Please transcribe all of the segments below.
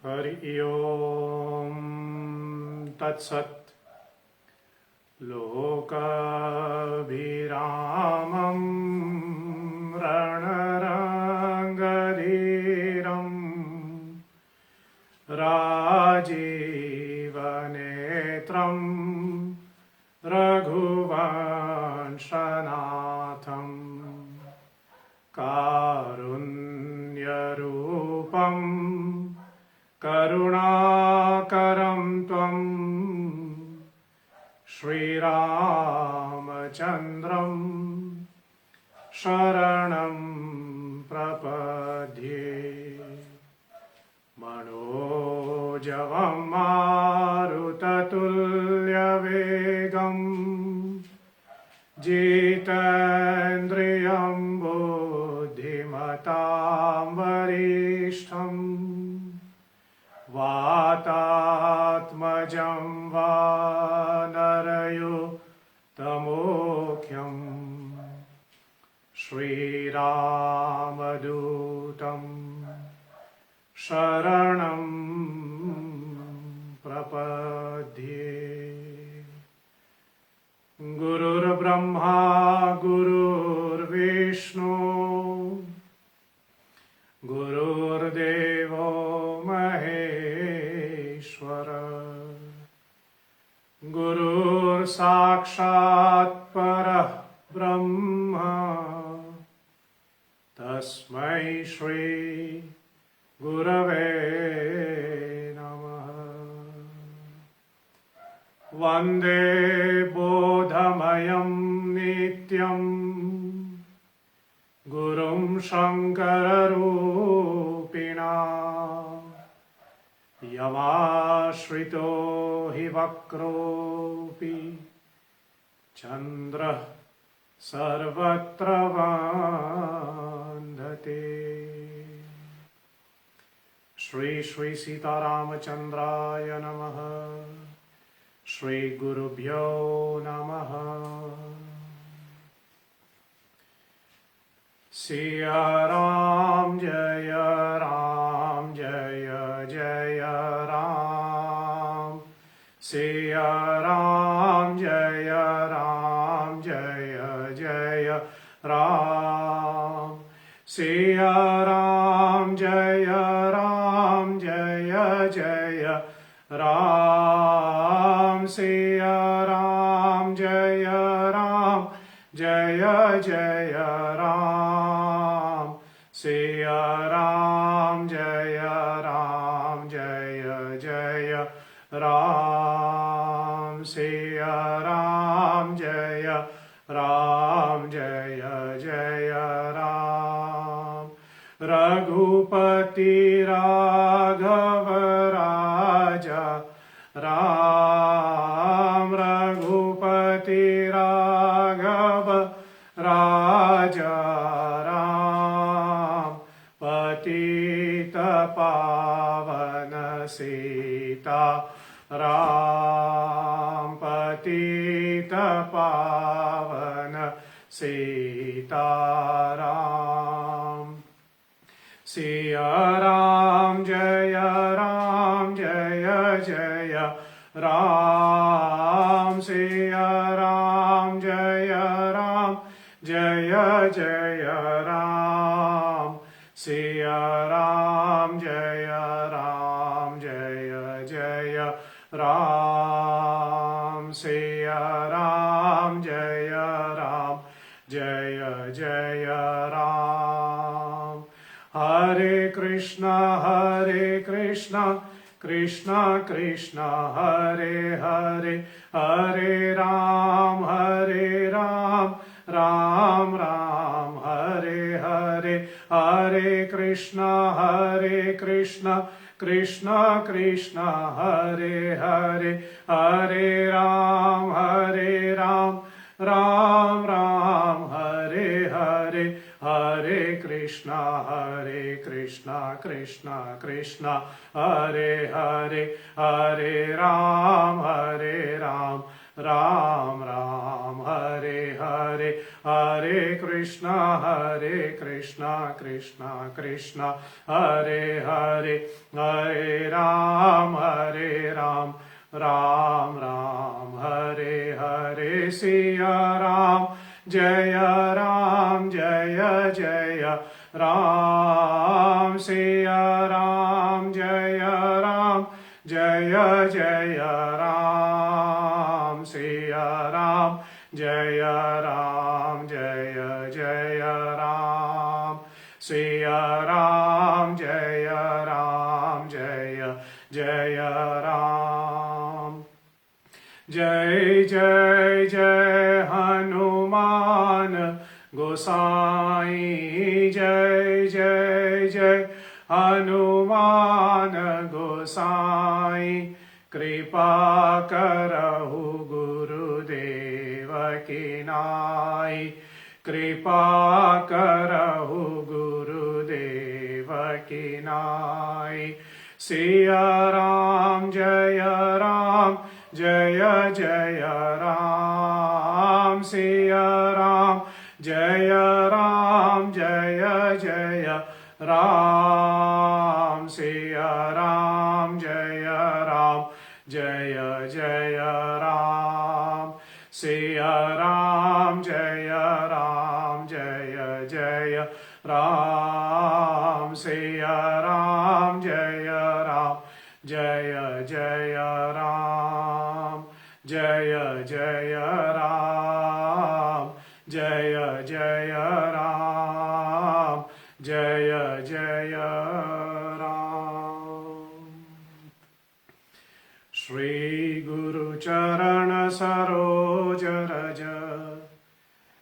हरि ओम तत्सत्। लोकाभिरामं रणरङ्गधीरं राजीवनेत्रं रघुवंशनाथं कारुण्यरूपं करुणाकरं त्वं श्रीरामचन्द्रं शरणं प्रपद्ये। मनोजवं मारुततुल्यवेगं जितेन्द्रियं बुद्धिमतां वरिष्ठं वातात्मजं वानरयुतमोख्यं श्रीरामदूतं शरणं प्रपद्ये। गुरुर्ब्रह्मा गुरुर्विष्णु गुरुर्देवो महेश्वर गुरुर्साक्षात् परः ब्रह्म तस्मै श्री गुरवे नमः। वन्दे बोधमयं नित्यं गुरुं शङ्कररूपिणा यमाश्रितो हि वक्रोऽपि चन्द्रः सर्वत्र वन्दते। श्री श्री सीतारामचन्द्राय नमः। श्री गुरुभ्यो नमः। सिया राम जय जय राम। सिया राम जय जय राम। सिया राम जय जय राम। सिया राम जय जय राम। सिया राम जय जय राम। सिया राम जय जय राम। रघुपति राघव राजा राम। रघुपति राघव राजा राम। पतित पावन सीता राम। पतित पावन सीता राम। सिया राम जय जय राम। सिया राम जय जय राम। सिया राम जय जय राम। सिया राम जय जय राम। हरे कृष्ण कृष्ण कृष्ण हरे हरे। हरे राम राम राम हरे हरे। हरे कृष्ण कृष्ण कृष्ण हरे हरे। हरे राम राम राम हरे हरे। हरे कृष्ण कृष्ण कृष्ण हरे हरे। हरे राम राम राम हरे हरे हरे कृष्णा कृष्णा कृष्णा हरे हरे हरे राम राम राम हरे हरे सिया राम जय जय राम सिया राम जय जय राम सिया राम जय जय राम सिया राम जय जय राम जय जय जय हनुमान गोसाई जय जय जय हनुमान गोसाई कृपा करहु गुरुदेव की नाई कृपा करहु गुरुदेव की नाई सिया राम जय जय राम सिया राम जय जय राम सिया राम जय जय राम सिया राम जय जय राम सिया राम जय जय राम जय जय राम जय जय राम जय जय राम श्री गुरु चरण सरोज रज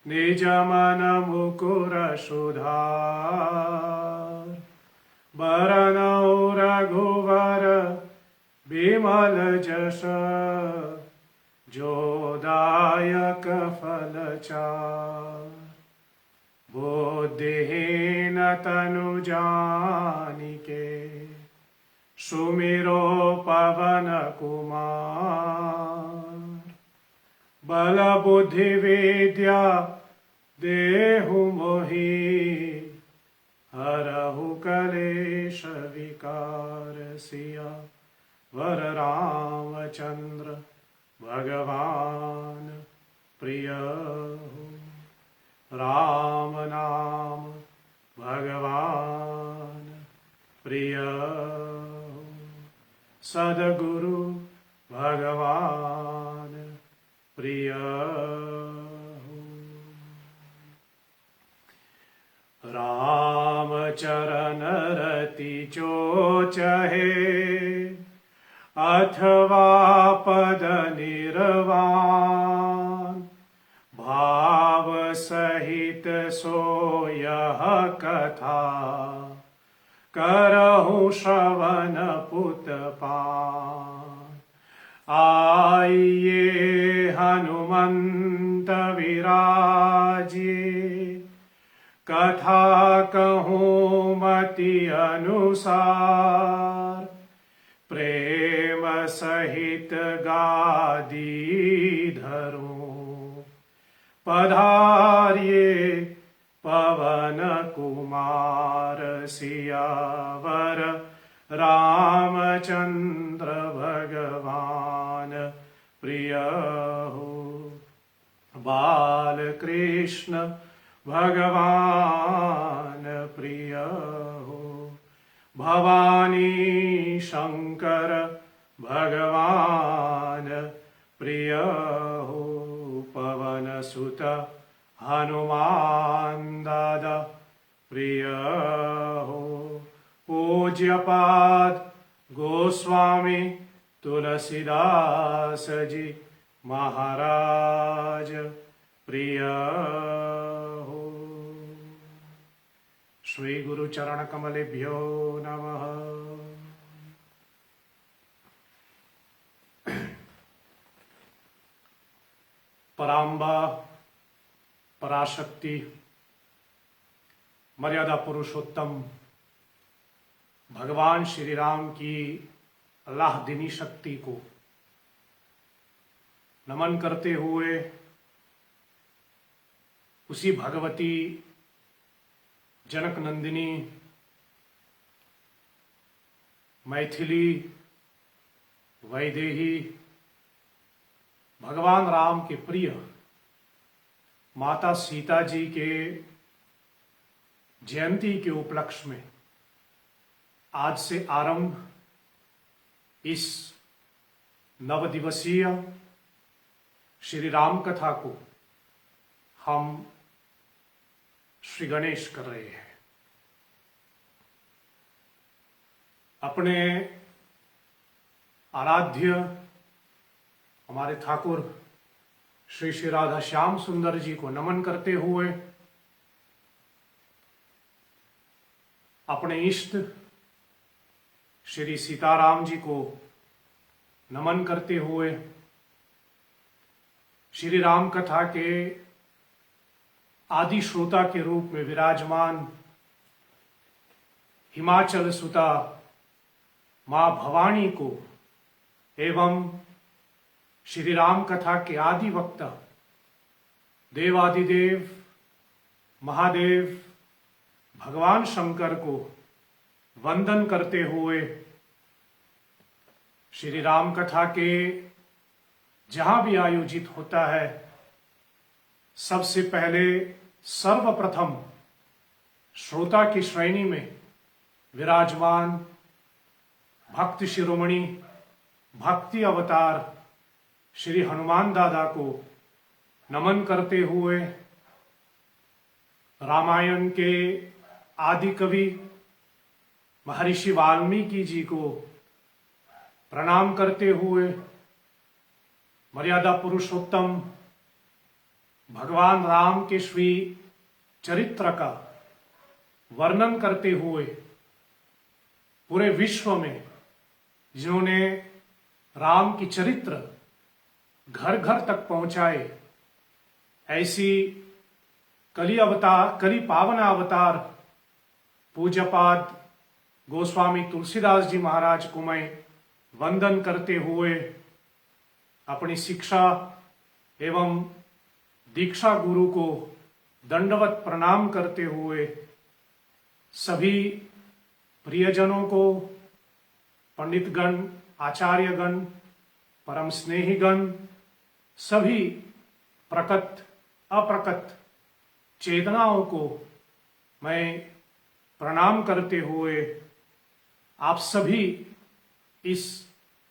निज मन मुकुर सुधार बरनौ रघुवर बिमल जस जो दायक फल चार बुद्धिहीन तनु जानिके सुमिरो पवन कुमार बल बुद्धि विद्या देहु मोहि हरहु कलेश विकार सिया वर रामचंद्र भगवान प्रिय राम नाम भगवान प्रिय सदगुरु भगवान प्रिय राम चरण रति जो चहे अथवा पद निर्वाण भाव सहित सो यह कथा करहु श्रवण पुत पान आइए हनुमंत विराजिए कथा कहूँ मति अनुसार प्रेम सहित गादी धरूं पधारिए पवन कुमार सियावर रामचंद्र भगवान प्रिय हो बाल कृष्ण भगवान प्रिय हो भवानी शंकर भगवान प्रिय हो पवन सुत हनुमान दादा प्रिय हो पूज्यपाद गोस्वामी तुलसीदास जी महाराज प्रिय हो श्री गुरु चरण कमलेभ्यो नमः। पराम्बा पराशक्ति मर्यादा पुरुषोत्तम भगवान श्री राम की अल्लाह दीनी शक्ति को नमन करते हुए उसी भगवती जनक नंदिनी मैथिली वैदेही भगवान राम के प्रिय माता सीता जी के जयंती के उपलक्ष्य में आज से आरंभ इस नवदिवसीय श्री राम कथा को हम श्री गणेश कर रहे हैं। अपने आराध्य हमारे ठाकुर श्री श्री राधा श्याम सुंदर जी को नमन करते हुए अपने इष्ट श्री सीताराम जी को नमन करते हुए श्री राम कथा के आदि श्रोता के रूप में विराजमान हिमाचल सुता मां भवानी को एवं श्री राम कथा के आदि वक्ता देवादिदेव महादेव भगवान शंकर को वंदन करते हुए श्री राम कथा के जहां भी आयोजित होता है सबसे पहले सर्वप्रथम श्रोता की श्रेणी में विराजमान भक्त शिरोमणि भक्ति अवतार श्री हनुमान दादा को नमन करते हुए रामायण के आदि कवि महर्षि वाल्मीकि जी को प्रणाम करते हुए मर्यादा पुरुषोत्तम भगवान राम के श्री चरित्र का वर्णन करते हुए पूरे विश्व में जिन्होंने राम की चरित्र घर घर तक पहुंचाए ऐसी कली पावन अवतार पूज्यपाद गोस्वामी तुलसीदास जी महाराज को मैं वंदन करते हुए अपनी शिक्षा एवं दीक्षा गुरु को दंडवत प्रणाम करते हुए सभी प्रियजनों को पंडितगण आचार्यगण परम स्नेहीगण सभी प्रकट अप्रकट चेतनाओं को मैं प्रणाम करते हुए आप सभी इस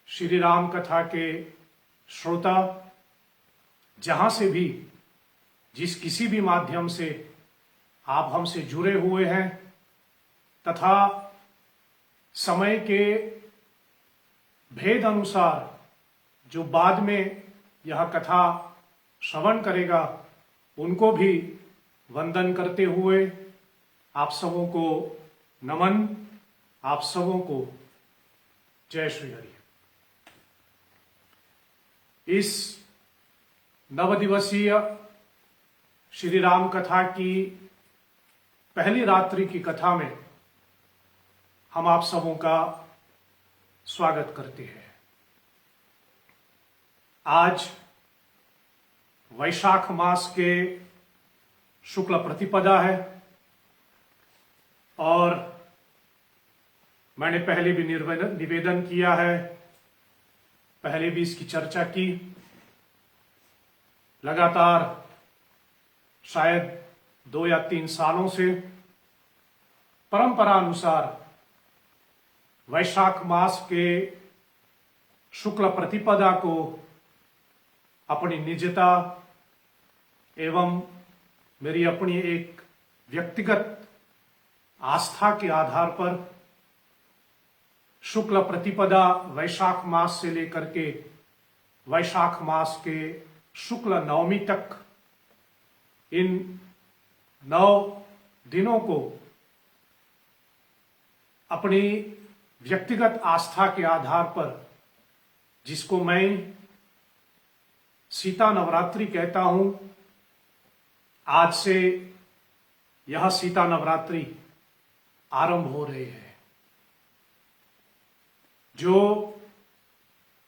श्री राम कथा के श्रोता जहां से भी जिस किसी भी माध्यम से आप हमसे जुड़े हुए हैं तथा समय के भेद अनुसार जो बाद में यह कथा श्रवण करेगा उनको भी वंदन करते हुए आप सबों को नमन, आप सबों को जय श्री हरि। इस नवदिवसीय श्री राम कथा की पहली रात्रि की कथा में हम आप सबों का स्वागत करते हैं। आज वैशाख मास के शुक्ल प्रतिपदा है और मैंने पहले भी निवेदन किया है, पहले भी इसकी चर्चा की। लगातार शायद 2 या 3 सालों से परंपरा अनुसार वैशाख मास के शुक्ल प्रतिपदा को अपनी निजता एवं मेरी अपनी एक व्यक्तिगत आस्था के आधार पर शुक्ल प्रतिपदा वैशाख मास से लेकर के वैशाख मास के शुक्ल नवमी तक इन 9 दिनों को अपनी व्यक्तिगत आस्था के आधार पर, जिसको मैं सीता नवरात्रि कहता हूं, आज से यह सीता नवरात्रि आरंभ हो रहे हैं। जो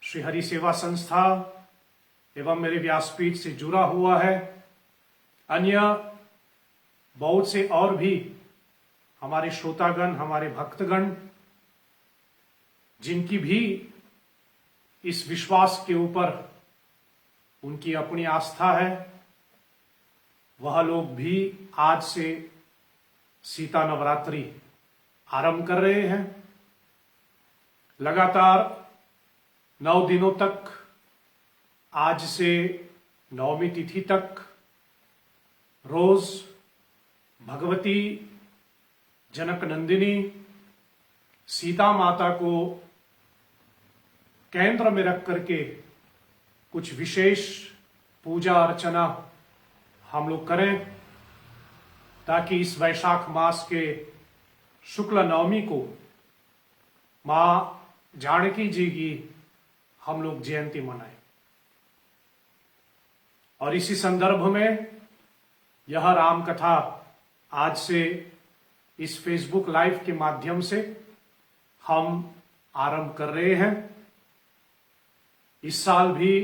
श्री हरि सेवा संस्था एवं मेरे व्यासपीठ से जुड़ा हुआ है, अन्य बहुत से और भी हमारे श्रोतागण, हमारे भक्तगण, जिनकी भी इस विश्वास के ऊपर उनकी अपनी आस्था है, वह लोग भी आज से सीता नवरात्रि आरंभ कर रहे हैं। लगातार 9 दिनों तक, आज से 9वीं तिथि तक, रोज भगवती जनक नंदिनी सीता माता को केंद्र में रख करके कुछ विशेष पूजा अर्चना हम लोग करें, ताकि इस वैशाख मास के शुक्ल नवमी को मां जानकी जी की हम लोग जयंती मनाएं। और इसी संदर्भ में यह राम कथा आज से इस फेसबुक लाइव के माध्यम से हम आरंभ कर रहे हैं। इस साल भी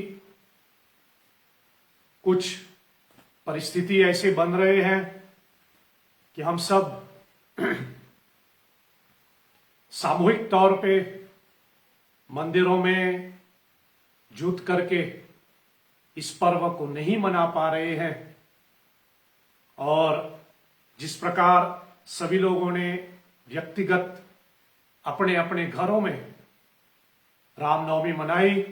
कुछ परिस्थिति ऐसे बन रहे हैं कि हम सब सामूहिक तौर पे मंदिरों में जुट करके इस पर्व को नहीं मना पा रहे हैं। और जिस प्रकार सभी लोगों ने व्यक्तिगत अपने अपने घरों में रामनवमी मनाई,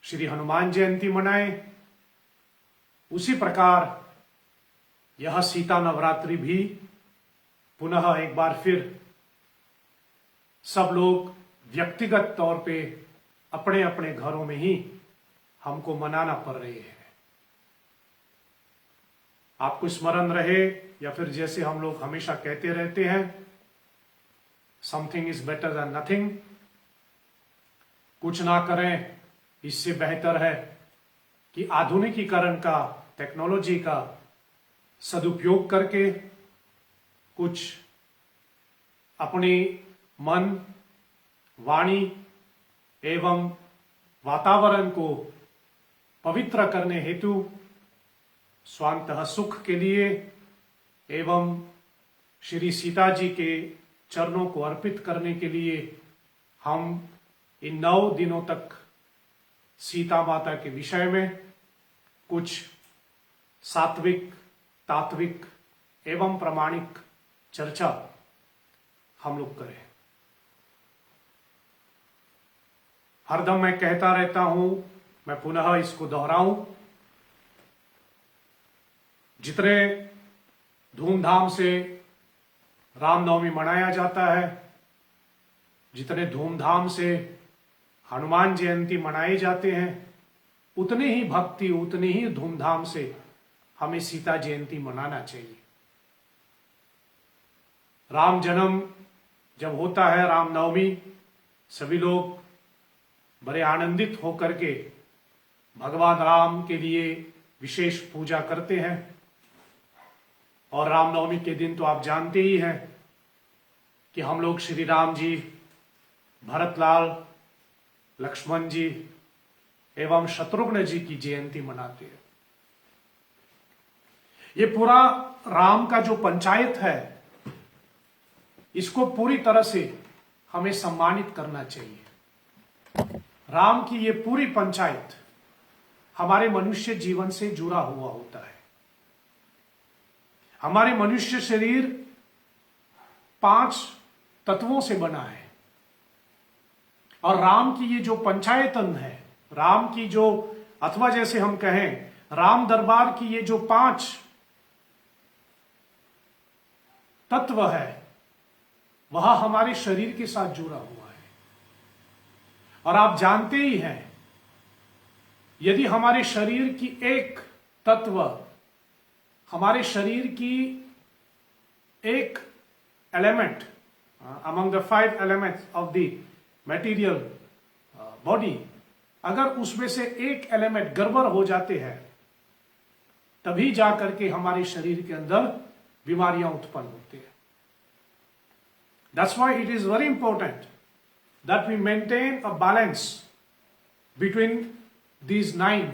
श्री हनुमान जयंती मनाए, उसी प्रकार यह सीता नवरात्रि भी पुनः एक बार फिर सब लोग व्यक्तिगत तौर पे अपने अपने घरों में ही हमको मनाना पड़ रही है। आपको स्मरण रहे, या फिर जैसे हम लोग हमेशा कहते रहते हैं, something is better than nothing. कुछ ना करें इससे बेहतर है कि आधुनिकीकरण का, टेक्नोलॉजी का सदुपयोग करके कुछ अपनी मन, वाणी एवं वातावरण को पवित्र करने हेतु, स्वांतः सुख के लिए एवं श्री सीता जी के चरणों को अर्पित करने के लिए हम इन 9 दिनों तक सीता माता के विषय में कुछ सात्विक, तात्विक एवं प्रामाणिक चर्चा हम लोग करें। हरदम मैं कहता रहता हूं, मैं पुनः इसको दोहराऊं, जितने धूमधाम से रामनवमी मनाया जाता है, जितने धूमधाम से हनुमान जयंती मनाए जाते हैं, उतने ही भक्ति, उतने ही धूमधाम से हमें सीता जयंती मनाना चाहिए। राम जन्म जब होता है, रामनवमी, सभी लोग बड़े आनंदित होकर के भगवान राम के लिए विशेष पूजा करते हैं। और रामनवमी के दिन तो आप जानते ही हैं कि हम लोग श्री राम जी, भरतलाल, लक्ष्मण जी एवं शत्रुघ्न जी की जयंती मनाते हैं। ये पूरा राम का जो पंचायत है, इसको पूरी तरह से हमें सम्मानित करना चाहिए। राम की ये पूरी पंचायत हमारे मनुष्य जीवन से जुड़ा हुआ होता है। हमारे मनुष्य शरीर 5 तत्वों से बना है, और राम की ये जो पंचायतन है, राम की जो, अथवा जैसे हम कहें राम दरबार की ये जो 5 तत्व है, वह हमारे शरीर के साथ जुड़ा हुआ है। और आप जानते ही हैं, यदि हमारे शरीर की एक तत्व, हमारे शरीर की एक element among the 5 elements of the material body, अगर उसमें से एक एलिमेंट गड़बड़ हो जाते हैं, तभी जाकर के हमारे शरीर के अंदर बीमारियां उत्पन्न होती है। That's why it is very important that we maintain a balance between these 9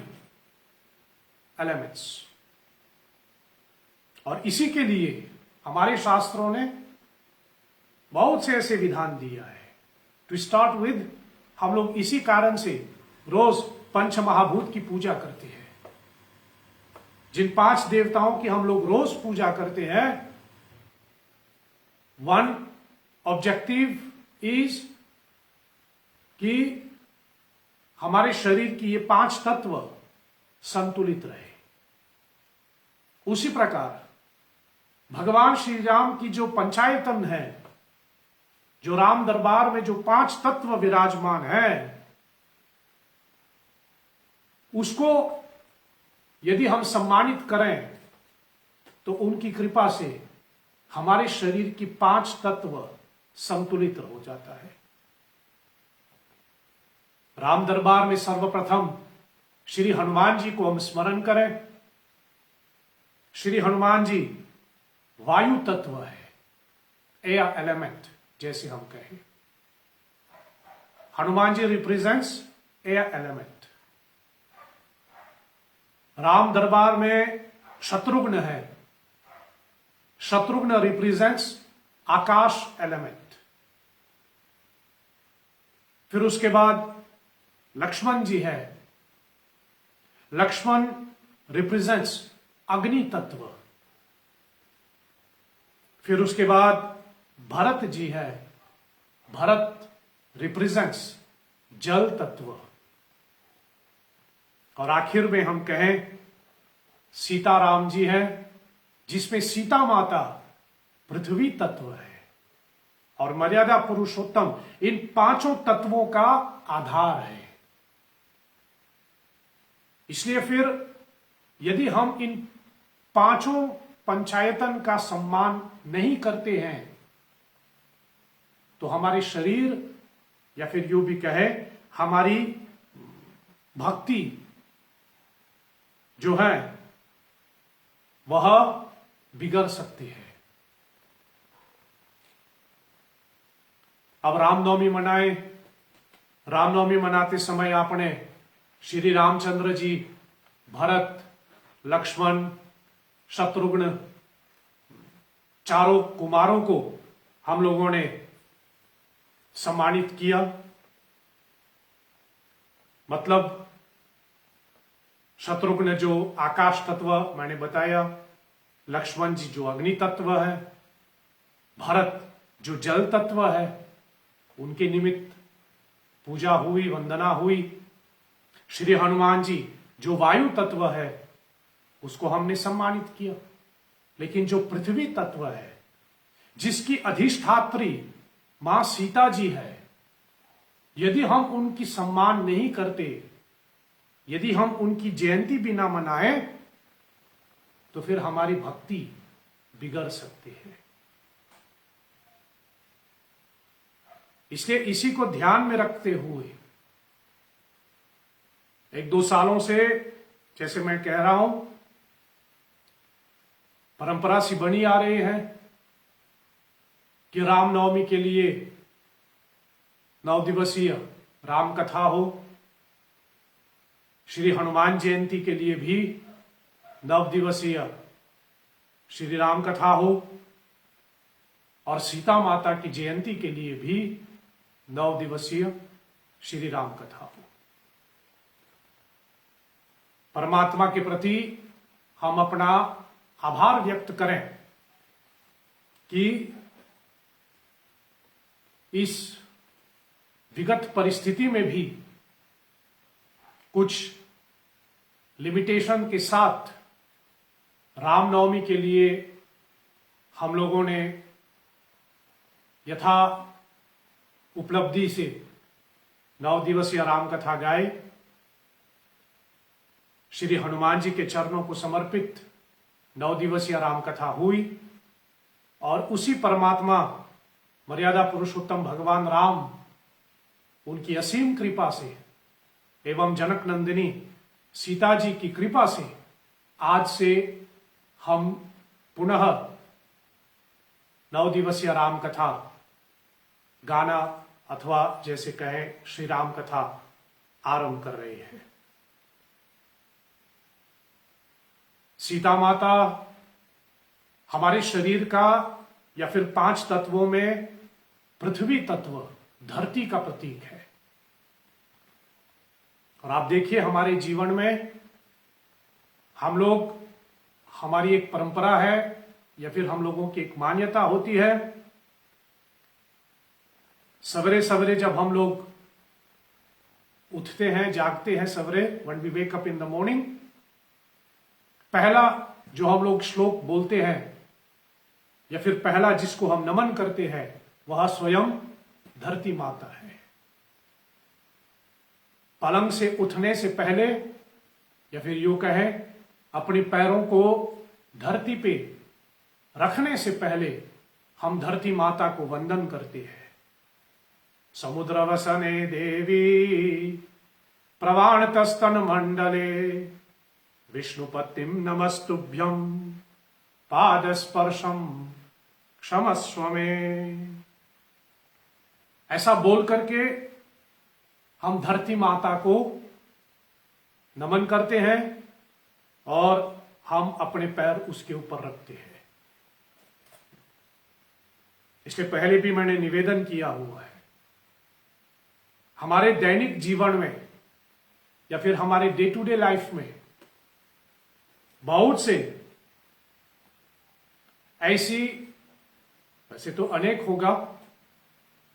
elements. और इसी के लिए हमारे शास्त्रों ने बहुत से ऐसे विधान दिया है. टू स्टार्ट विद, हम लोग इसी कारण से रोज पंच महाभूत की पूजा करते हैं. जिन 5 देवताओं की हम लोग रोज पूजा करते हैं, वन ऑब्जेक्टिव इज कि हमारे शरीर की ये 5 तत्व संतुलित रहे. उसी प्रकार भगवान श्री राम की जो पंचायतन है, जो राम दरबार में जो 5 तत्व विराजमान है, उसको यदि हम सम्मानित करें तो उनकी कृपा से हमारे शरीर की 5 तत्व संतुलित हो जाता है. राम दरबार में सर्वप्रथम श्री हनुमान जी को हम स्मरण करें. श्री हनुमान जी वायु तत्व है, एयर एलिमेंट जैसे हम कहें. Hanuman ji represents air element. Ram दरबार में शत्रुघ्न है. शत्रुघ्न रिप्रेजेंट्स आकाश एलिमेंट. फिर उसके बाद लक्ष्मण जी है. लक्ष्मण रिप्रेजेंट्स अग्नि तत्व. फिर उसके बाद भरत जी है. भरत रिप्रेजेंट्स जल तत्व. और आखिर में हम कहें सीताराम जी है, जिसमें सीता माता पृथ्वी तत्व है. और मर्यादा पुरुषोत्तम इन 5 तत्वों का आधार है. इसलिए फिर यदि हम इन 5 पंचायतन का सम्मान नहीं करते हैं तो हमारे शरीर, या फिर यूं भी कहे हमारी भक्ति जो है वह बिगड़ सकती है. अब रामनवमी मनाए. रामनवमी मनाते समय आपने श्री रामचंद्र जी, भरत, लक्ष्मण, शत्रुघ्न, चारों कुमारों को हम लोगों ने सम्मानित किया. मतलब शत्रुघ्न जो आकाश तत्व मैंने बताया, लक्ष्मण जी जो अग्नि तत्व है, भरत जो जल तत्व है, उनके निमित्त पूजा हुई, वंदना हुई. श्री हनुमान जी जो वायु तत्व है, उसको हमने सम्मानित किया. लेकिन जो पृथ्वी तत्व है, जिसकी अधिष्ठात्री मां सीता जी है, यदि हम उनकी सम्मान नहीं करते, यदि हम उनकी जयंती भी ना मनाएं, तो फिर हमारी भक्ति बिगड़ सकती है. इसलिए इसी को ध्यान में रखते हुए 1-2 सालों से, जैसे मैं कह रहा हूं, परंपरा सी बनी आ रही है कि रामनवमी के लिए 9 दिवसीय राम कथा हो. श्री हनुमान जयंती के लिए भी 9 दिवसीय श्री राम कथा हो. और सीता माता की जयंती के लिए भी 9 दिवसीय श्री राम कथा हो. परमात्मा के प्रति हम अपना आभार व्यक्त करें कि इस विगत परिस्थिति में भी कुछ लिमिटेशन के साथ रामनवमी के लिए हम लोगों ने यथा उपलब्धि से 9 दिवसीय राम कथा गाई. श्री हनुमान जी के चरणों को समर्पित 9 दिवसीय राम कथा हुई. और उसी परमात्मा मर्यादा पुरुषोत्तम भगवान राम, उनकी असीम कृपा से एवं जनक नंदिनी सीता जी की कृपा से आज से हम पुनः 9 दिवसीय राम कथा गाना, अथवा जैसे कहें श्री राम कथा आरंभ कर रहे हैं. सीता माता हमारे शरीर का या फिर 5 तत्वों में पृथ्वी तत्व, धरती का प्रतीक है। और आप देखिए हमारे जीवन में हम लोग, हमारी एक परंपरा है या फिर हम लोगों की एक मान्यता होती है, सवेरे सवेरे जब हम लोग उठते हैं, जागते हैं सवेरे, when we wake up in the morning, पहला जो हम लोग श्लोक बोलते हैं या फिर पहला जिसको हम नमन करते हैं वह स्वयं धरती माता है। पलंग से उठने से पहले या फिर यूं कहें अपने पैरों को धरती पे रखने से पहले हम धरती माता को वंदन करते हैं। समुद्र वसने देवी प्रवाणतस्तन मंडले विष्णुपतिम नमस्तुभ्यं पाद स्पर्शम क्षमस्व में। ऐसा बोल करके हम धरती माता को नमन करते हैं और हम अपने पैर उसके ऊपर रखते हैं। इसलिए पहले भी मैंने निवेदन किया हुआ है, हमारे दैनिक जीवन में या फिर हमारे डे टू डे लाइफ में बहुत से ऐसी, वैसे तो अनेक होगा,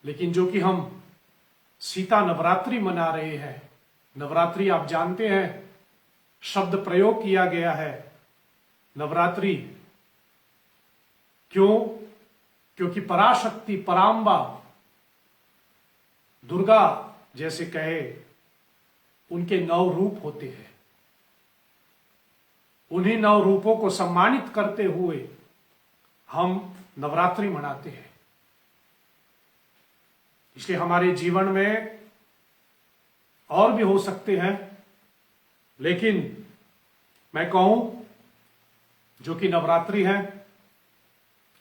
लेकिन जो कि हम सीता नवरात्रि मना रहे हैं। नवरात्रि आप जानते हैं, शब्द प्रयोग किया गया है नवरात्रि, क्यों? क्योंकि पराशक्ति, परांबा, दुर्गा जैसे कहे, उनके 9 रूप होते हैं। उन्हीं 9 रूपों को सम्मानित करते हुए हम नवरात्रि मनाते हैं। इसलिए हमारे जीवन में और भी हो सकते हैं, लेकिन मैं कहूं जो कि नवरात्रि है,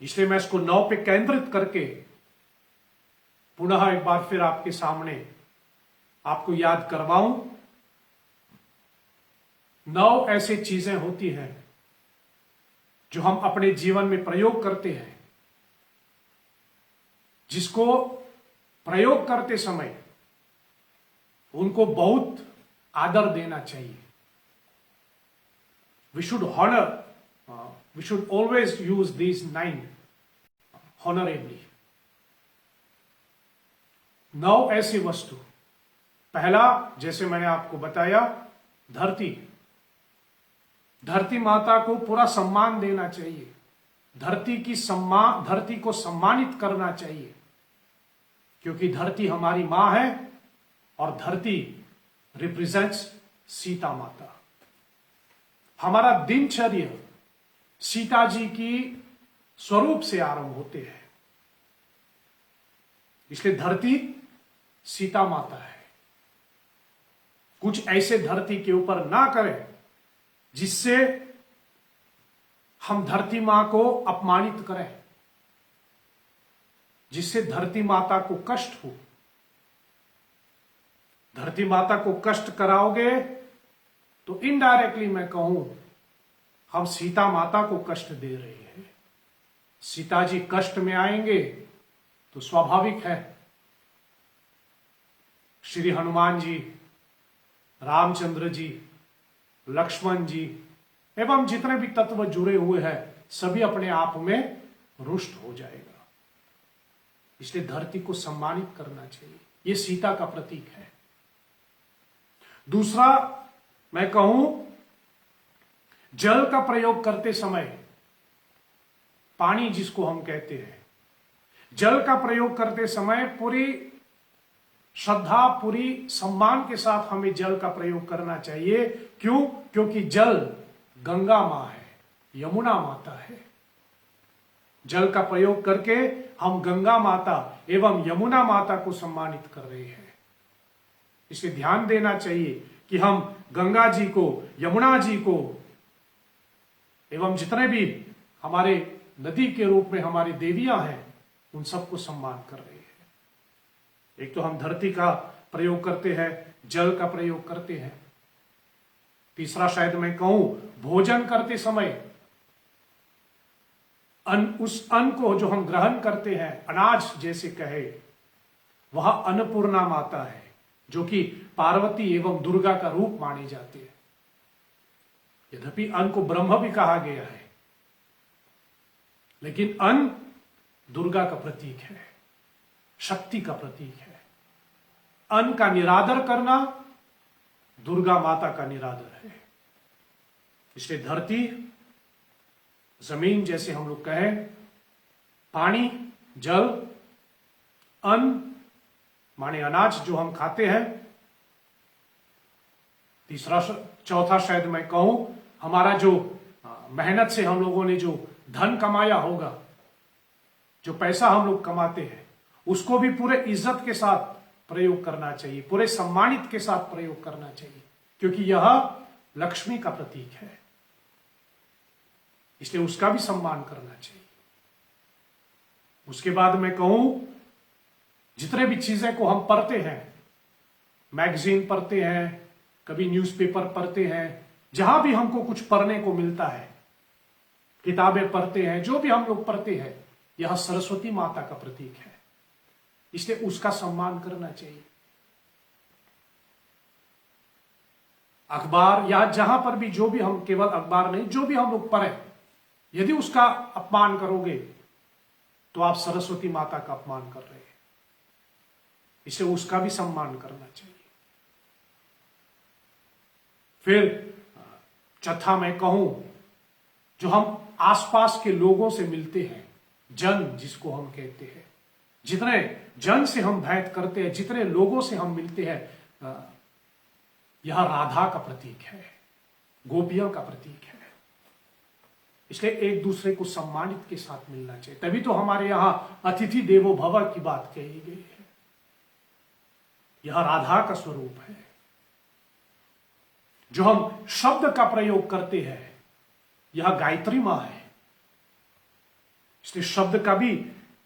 इसलिए मैं इसको 9 पे केंद्रित करके पुनः एक बार फिर आपके सामने आपको याद करवाऊं। 9 ऐसी चीजें होती हैं जो हम अपने जीवन में प्रयोग करते हैं, जिसको प्रयोग करते समय उनको बहुत आदर देना चाहिए। We should honour, we should always use these 9 honourably. 9 ऐसी वस्तु। पहला, जैसे मैंने आपको बताया, धरती। धरती माता को पूरा सम्मान देना चाहिए, धरती को सम्मानित करना चाहिए, क्योंकि धरती हमारी मां है और धरती रिप्रेजेंट्स सीता माता। हमारा दिनचर्या सीता जी की स्वरूप से आरंभ होते हैं, इसलिए धरती सीता माता है। कुछ ऐसे धरती के ऊपर ना करें जिससे हम धरती मां को अपमानित करें, जिससे धरती माता को कष्ट हो। धरती माता को कष्ट कराओगे तो इनडायरेक्टली मैं कहूं हम सीता माता को कष्ट दे रहे हैं। सीता जी कष्ट में आएंगे तो स्वाभाविक है श्री हनुमान जी, रामचंद्र जी, लक्ष्मण जी एवं जितने भी तत्व जुड़े हुए हैं सभी अपने आप में रुष्ट हो जाएगा। इसलिए धरती को सम्मानित करना चाहिए, यह सीता का प्रतीक है। दूसरा, मैं कहूं जल का प्रयोग करते समय, पानी जिसको हम कहते हैं, जल का प्रयोग करते समय पूरी श्रद्धा, पूरी सम्मान के साथ हमें जल का प्रयोग करना चाहिए। क्यों? क्योंकि जल गंगा मां है, यमुना माता है। जल का प्रयोग करके हम गंगा माता एवं यमुना माता को सम्मानित कर रहे हैं। इसलिए ध्यान देना चाहिए कि हम गंगा जी को, यमुना जी को एवं जितने भी हमारे नदी के रूप में हमारी देवियां हैं उन सबको सम्मान कर रहे हैं। एक तो हम धरती का प्रयोग करते हैं, जल का प्रयोग करते हैं, तीसरा शायद मैं कहूं, भोजन करते समय उस अन्न को जो हम ग्रहण करते हैं, अनाज जैसे कहे, वह अन्नपूर्णा माता है, जो कि पार्वती एवं दुर्गा का रूप माने जाते हैं। यद्यपि अन्न को ब्रह्म भी कहा गया है, लेकिन अन्न दुर्गा का प्रतीक है, शक्ति का प्रतीक है। अन्न का निरादर करना दुर्गा माता का निरादर है। इसलिए धरती, जमीन जैसे हम लोग कहें, पानी, जल, अन्न माने अनाज जो हम खाते हैं। चौथा शायद मैं कहूं, हमारा जो मेहनत से हम लोगों ने जो धन कमाया होगा, जो पैसा हम लोग कमाते हैं, उसको भी पूरे इज्जत के साथ प्रयोग करना चाहिए, पूरे सम्मानित के साथ प्रयोग करना चाहिए, क्योंकि यह लक्ष्मी का प्रतीक है। इसलिए उसका भी सम्मान करना चाहिए। उसके बाद मैं कहूं, जितने भी चीजें को हम पढ़ते हैं, मैगजीन पढ़ते हैं, कभी न्यूज़पेपर पढ़ते हैं, जहां भी हमको कुछ पढ़ने को मिलता है, किताबें पढ़ते हैं, जो भी हम लोग पढ़ते हैं, यह सरस्वती माता का प्रतीक है। इसलिए उसका सम्मान करना चाहिए। अखबार या जहां पर भी जो भी हम, केवल अखबार नहीं, जो भी हम लोग पढ़े, यदि उसका अपमान करोगे तो आप सरस्वती माता का अपमान कर रहे हैं। इसलिए उसका भी सम्मान करना चाहिए। फिर चौथा मैं कहूं, जो हम आसपास के लोगों से मिलते हैं, जन जिसको हम कहते हैं, जितने जन से हम भेंट करते हैं, जितने लोगों से हम मिलते हैं, यह राधा का प्रतीक है, गोपियों का प्रतीक है। इसलिए एक दूसरे को सम्मानित के साथ मिलना चाहिए। तभी तो हमारे यहां अतिथि देवो भव की बात कही गई है। यह राधा का स्वरूप है। जो हम शब्द का प्रयोग करते हैं, यह गायत्री मां है। इसलिए शब्द का भी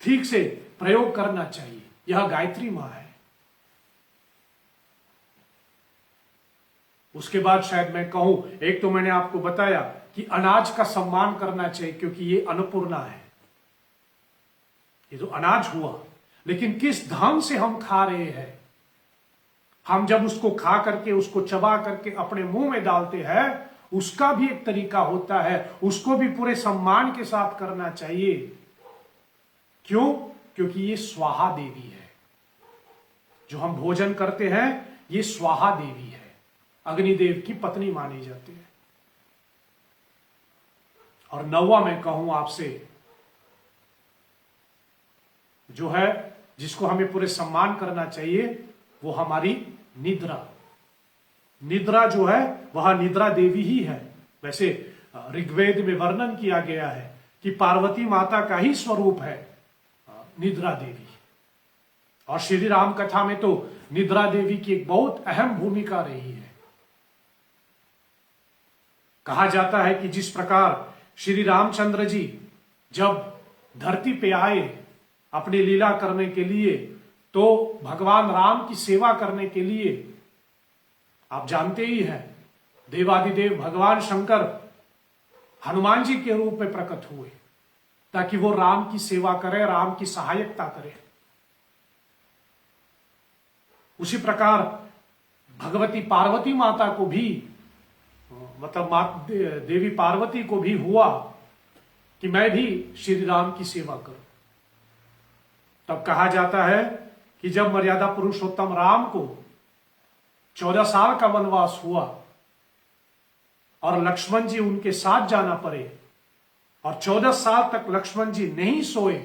ठीक से प्रयोग करना चाहिए। यह गायत्री मां है। उसके बाद शायद मैं कहूं, एक तो मैंने आपको बताया कि अनाज का सम्मान करना चाहिए, क्योंकि ये अन्नपूर्णा है। ये तो अनाज हुआ, लेकिन किस ढंग से हम खा रहे हैं। हम जब उसको खा करके, उसको चबा करके अपने मुंह में डालते हैं, उसका भी एक तरीका होता है। उसको भी पूरे सम्मान के साथ करना चाहिए। क्यों? क्योंकि ये स्वाहा देवी है। जो हम भोजन करते हैं, ये स्वाहा देवी है, अग्निदेव की पत्नी मानी जाती है। और नौवा मैं कहूं आपसे, जो है जिसको हमें पूरे सम्मान करना चाहिए, वो हमारी निद्रा। निद्रा जो है वह निद्रा देवी ही है। वैसे ऋग्वेद में वर्णन किया गया है कि पार्वती माता का ही स्वरूप है निद्रा देवी। और श्री राम कथा में तो निद्रा देवी की एक बहुत अहम भूमिका रही है। कहा जाता है कि जिस प्रकार श्री रामचंद्र जी जब धरती पे आए अपनी लीला करने के लिए, तो भगवान राम की सेवा करने के लिए, आप जानते ही हैं, देवादिदेव भगवान शंकर हनुमान जी के रूप में प्रकट हुए, ताकि वो राम की सेवा करे, राम की सहायता करे। उसी प्रकार भगवती पार्वती माता को भी, मतलब देवी पार्वती को भी हुआ कि मैं भी श्री राम की सेवा करूं। तब कहा जाता है कि जब मर्यादा पुरुषोत्तम राम को 14 साल का वनवास हुआ और लक्ष्मण जी उनके साथ जाना पड़े, और 14 साल तक लक्ष्मण जी नहीं सोए,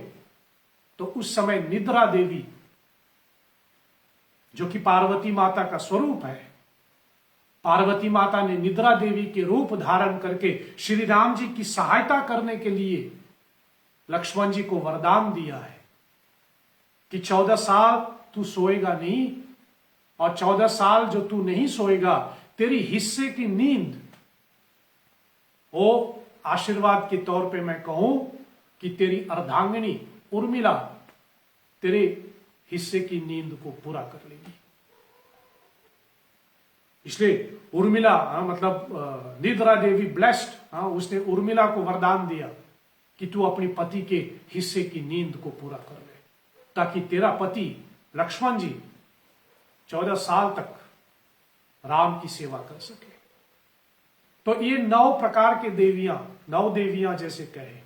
तो उस समय निद्रा देवी, जो कि पार्वती माता का स्वरूप है, पार्वती माता ने निद्रा देवी के रूप धारण करके श्री राम जी की सहायता करने के लिए लक्ष्मण जी को वरदान दिया है कि 14 साल तू सोएगा नहीं, और 14 साल जो तू नहीं सोएगा, तेरी हिस्से की नींद, वो आशीर्वाद के तौर पे मैं कहूं कि तेरी अर्धांगिनी उर्मिला तेरे हिस्से की नींद को पूरा कर लेगी। इसलिए उर्मिला मतलब निद्रा देवी ब्लेस्ड, उसने उर्मिला को वरदान दिया कि तू अपनी पति के हिस्से की नींद को पूरा कर ले, ताकि तेरा पति लक्ष्मण जी 14 साल तक राम की सेवा कर सके। तो ये 9 प्रकार के देवियां, 9 देवियां जैसे कहे,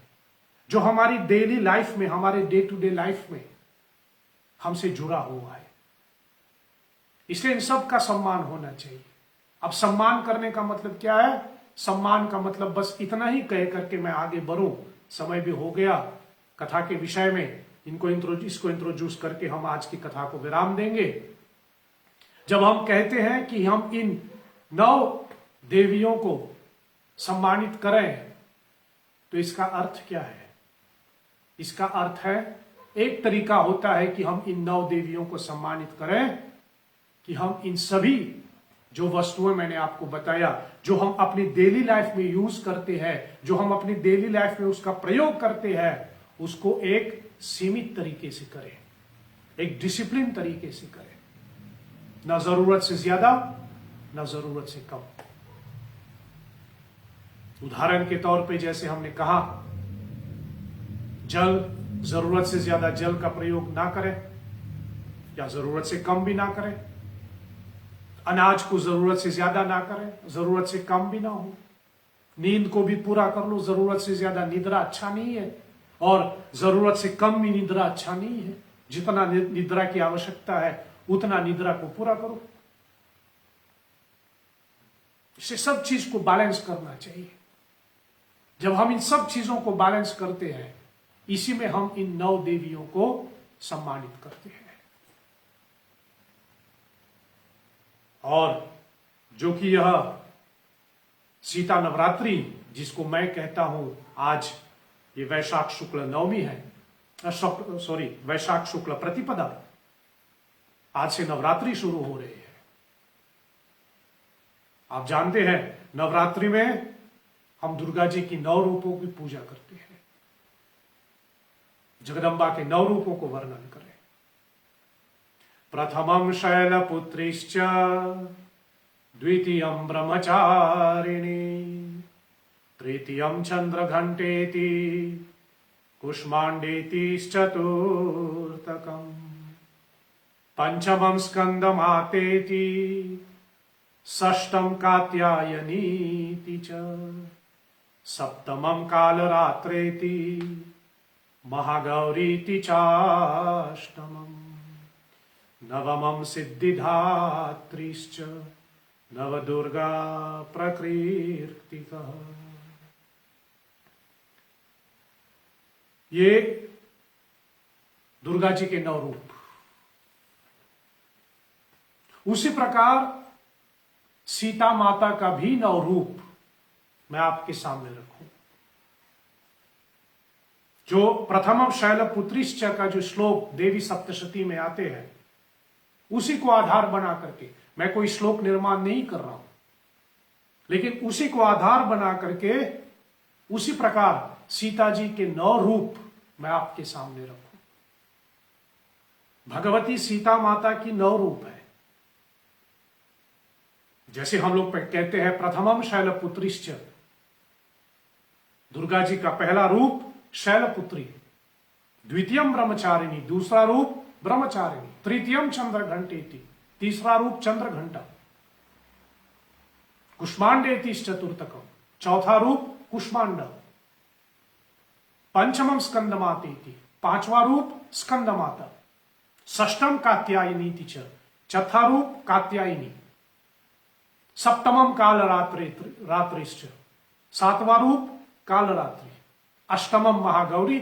जो हमारी डेली लाइफ में, हमारे डे टू डे लाइफ में हमसे जुड़ा हुआ है। इसलिए इन सब का सम्मान होना चाहिए। अब सम्मान करने का मतलब क्या है? सम्मान का मतलब बस इतना ही कह करके मैं आगे बढ़ूं, समय भी हो गया कथा के विषय में, इसको इंट्रोड्यूस करके हम आज की कथा को विराम देंगे। जब हम कहते हैं कि हम इन 9 देवियों को सम्मानित करें, तो इसका अर्थ क्या है? इसका अर्थ है, एक तरीका होता है कि हम इन 9 देवियों को सम्मानित करें कि हम इन सभी जो वस्तुएं मैंने आपको बताया, जो हम अपनी डेली लाइफ में यूज करते हैं, जो हम अपनी डेली लाइफ में उसका प्रयोग करते हैं, उसको एक सीमित तरीके से करें, एक डिसिप्लिन तरीके से करें, ना जरूरत से ज्यादा, ना जरूरत से कम। उदाहरण के तौर पे जैसे हमने कहा, जल, जरूरत से ज्यादा जल का प्रयोग ना करें या जरूरत से कम भी ना करें। अनाज को जरूरत से ज्यादा ना करें, जरूरत से कम भी ना हो। नींद को भी पूरा कर लो, जरूरत से ज्यादा निद्रा अच्छा नहीं है और जरूरत से कम भी निद्रा अच्छा नहीं है। जितना निद्रा की आवश्यकता है उतना निद्रा को पूरा करो। इसे सब चीज को बैलेंस करना चाहिए। जब हम इन सब चीजों को बैलेंस करते हैं, इसी में हम इन 9 देवियों को सम्मानित करते हैं। और जो कि यह सीता नवरात्रि, जिसको मैं कहता हूं, आज ये वैशाख शुक्ल नवमी है, वैशाख शुक्ल प्रतिपदा, आज से नवरात्रि शुरू हो रही है। आप जानते हैं, नवरात्रि में हम दुर्गा जी की 9 रूपों की पूजा करते हैं। जगदम्बा के 9 रूपों को वर्णन करें। प्रथमं शैलपुत्रीश्च, द्वितीयं ब्रह्मचारिणी, तृतीयं चंद्रघंटेति, कुष्मांडेतिश्चतुर्थकम्, पंचमं स्कंदमातेति, षष्ठं कात्यायनीति च, सप्तमं कालरात्रेति, महागौरीति चाष्टमम्, नवमं सिद्धिदात्रीश्च, नवदुर्गा प्रकृतिकः। ये दुर्गा जी के 9 रूप। उसी प्रकार सीता माता का भी 9 रूप मैं आपके सामने रखूं। जो प्रथमम शैलपुत्रीश्च का जो श्लोक देवी सप्तशती में आते हैं, उसी को आधार बना करके, मैं कोई श्लोक निर्माण नहीं कर रहा हूं, लेकिन उसी को आधार बना करके उसी प्रकार सीता जी के 9 रूप मैं आपके सामने रखूं। भगवती सीता माता की 9 रूप है। जैसे हम लोग कहते हैं प्रथमम शैलपुत्रीश्च, दुर्गा जी का पहला रूप शैलपुत्री, द्वितीयम ब्रह्मचारिणी, दूसरा रूप ब्रह्मचारिणी, तृतीयम चंद्रघंटेति, तीसरा रूप चंद्रघंटा, कुष्मांडेतिश्च चतुर्थकम, चौथा रूप कुष्मांड, पंचमम स्कंदमातेति, 5वां रूप स्कंदमाता, षष्ठम कात्यायनीति च, चौथा रूप कात्यायनी, सप्तमम कालरात्रिश्च, 7वां रूप कालरात्रि, अष्टमम महागौरी,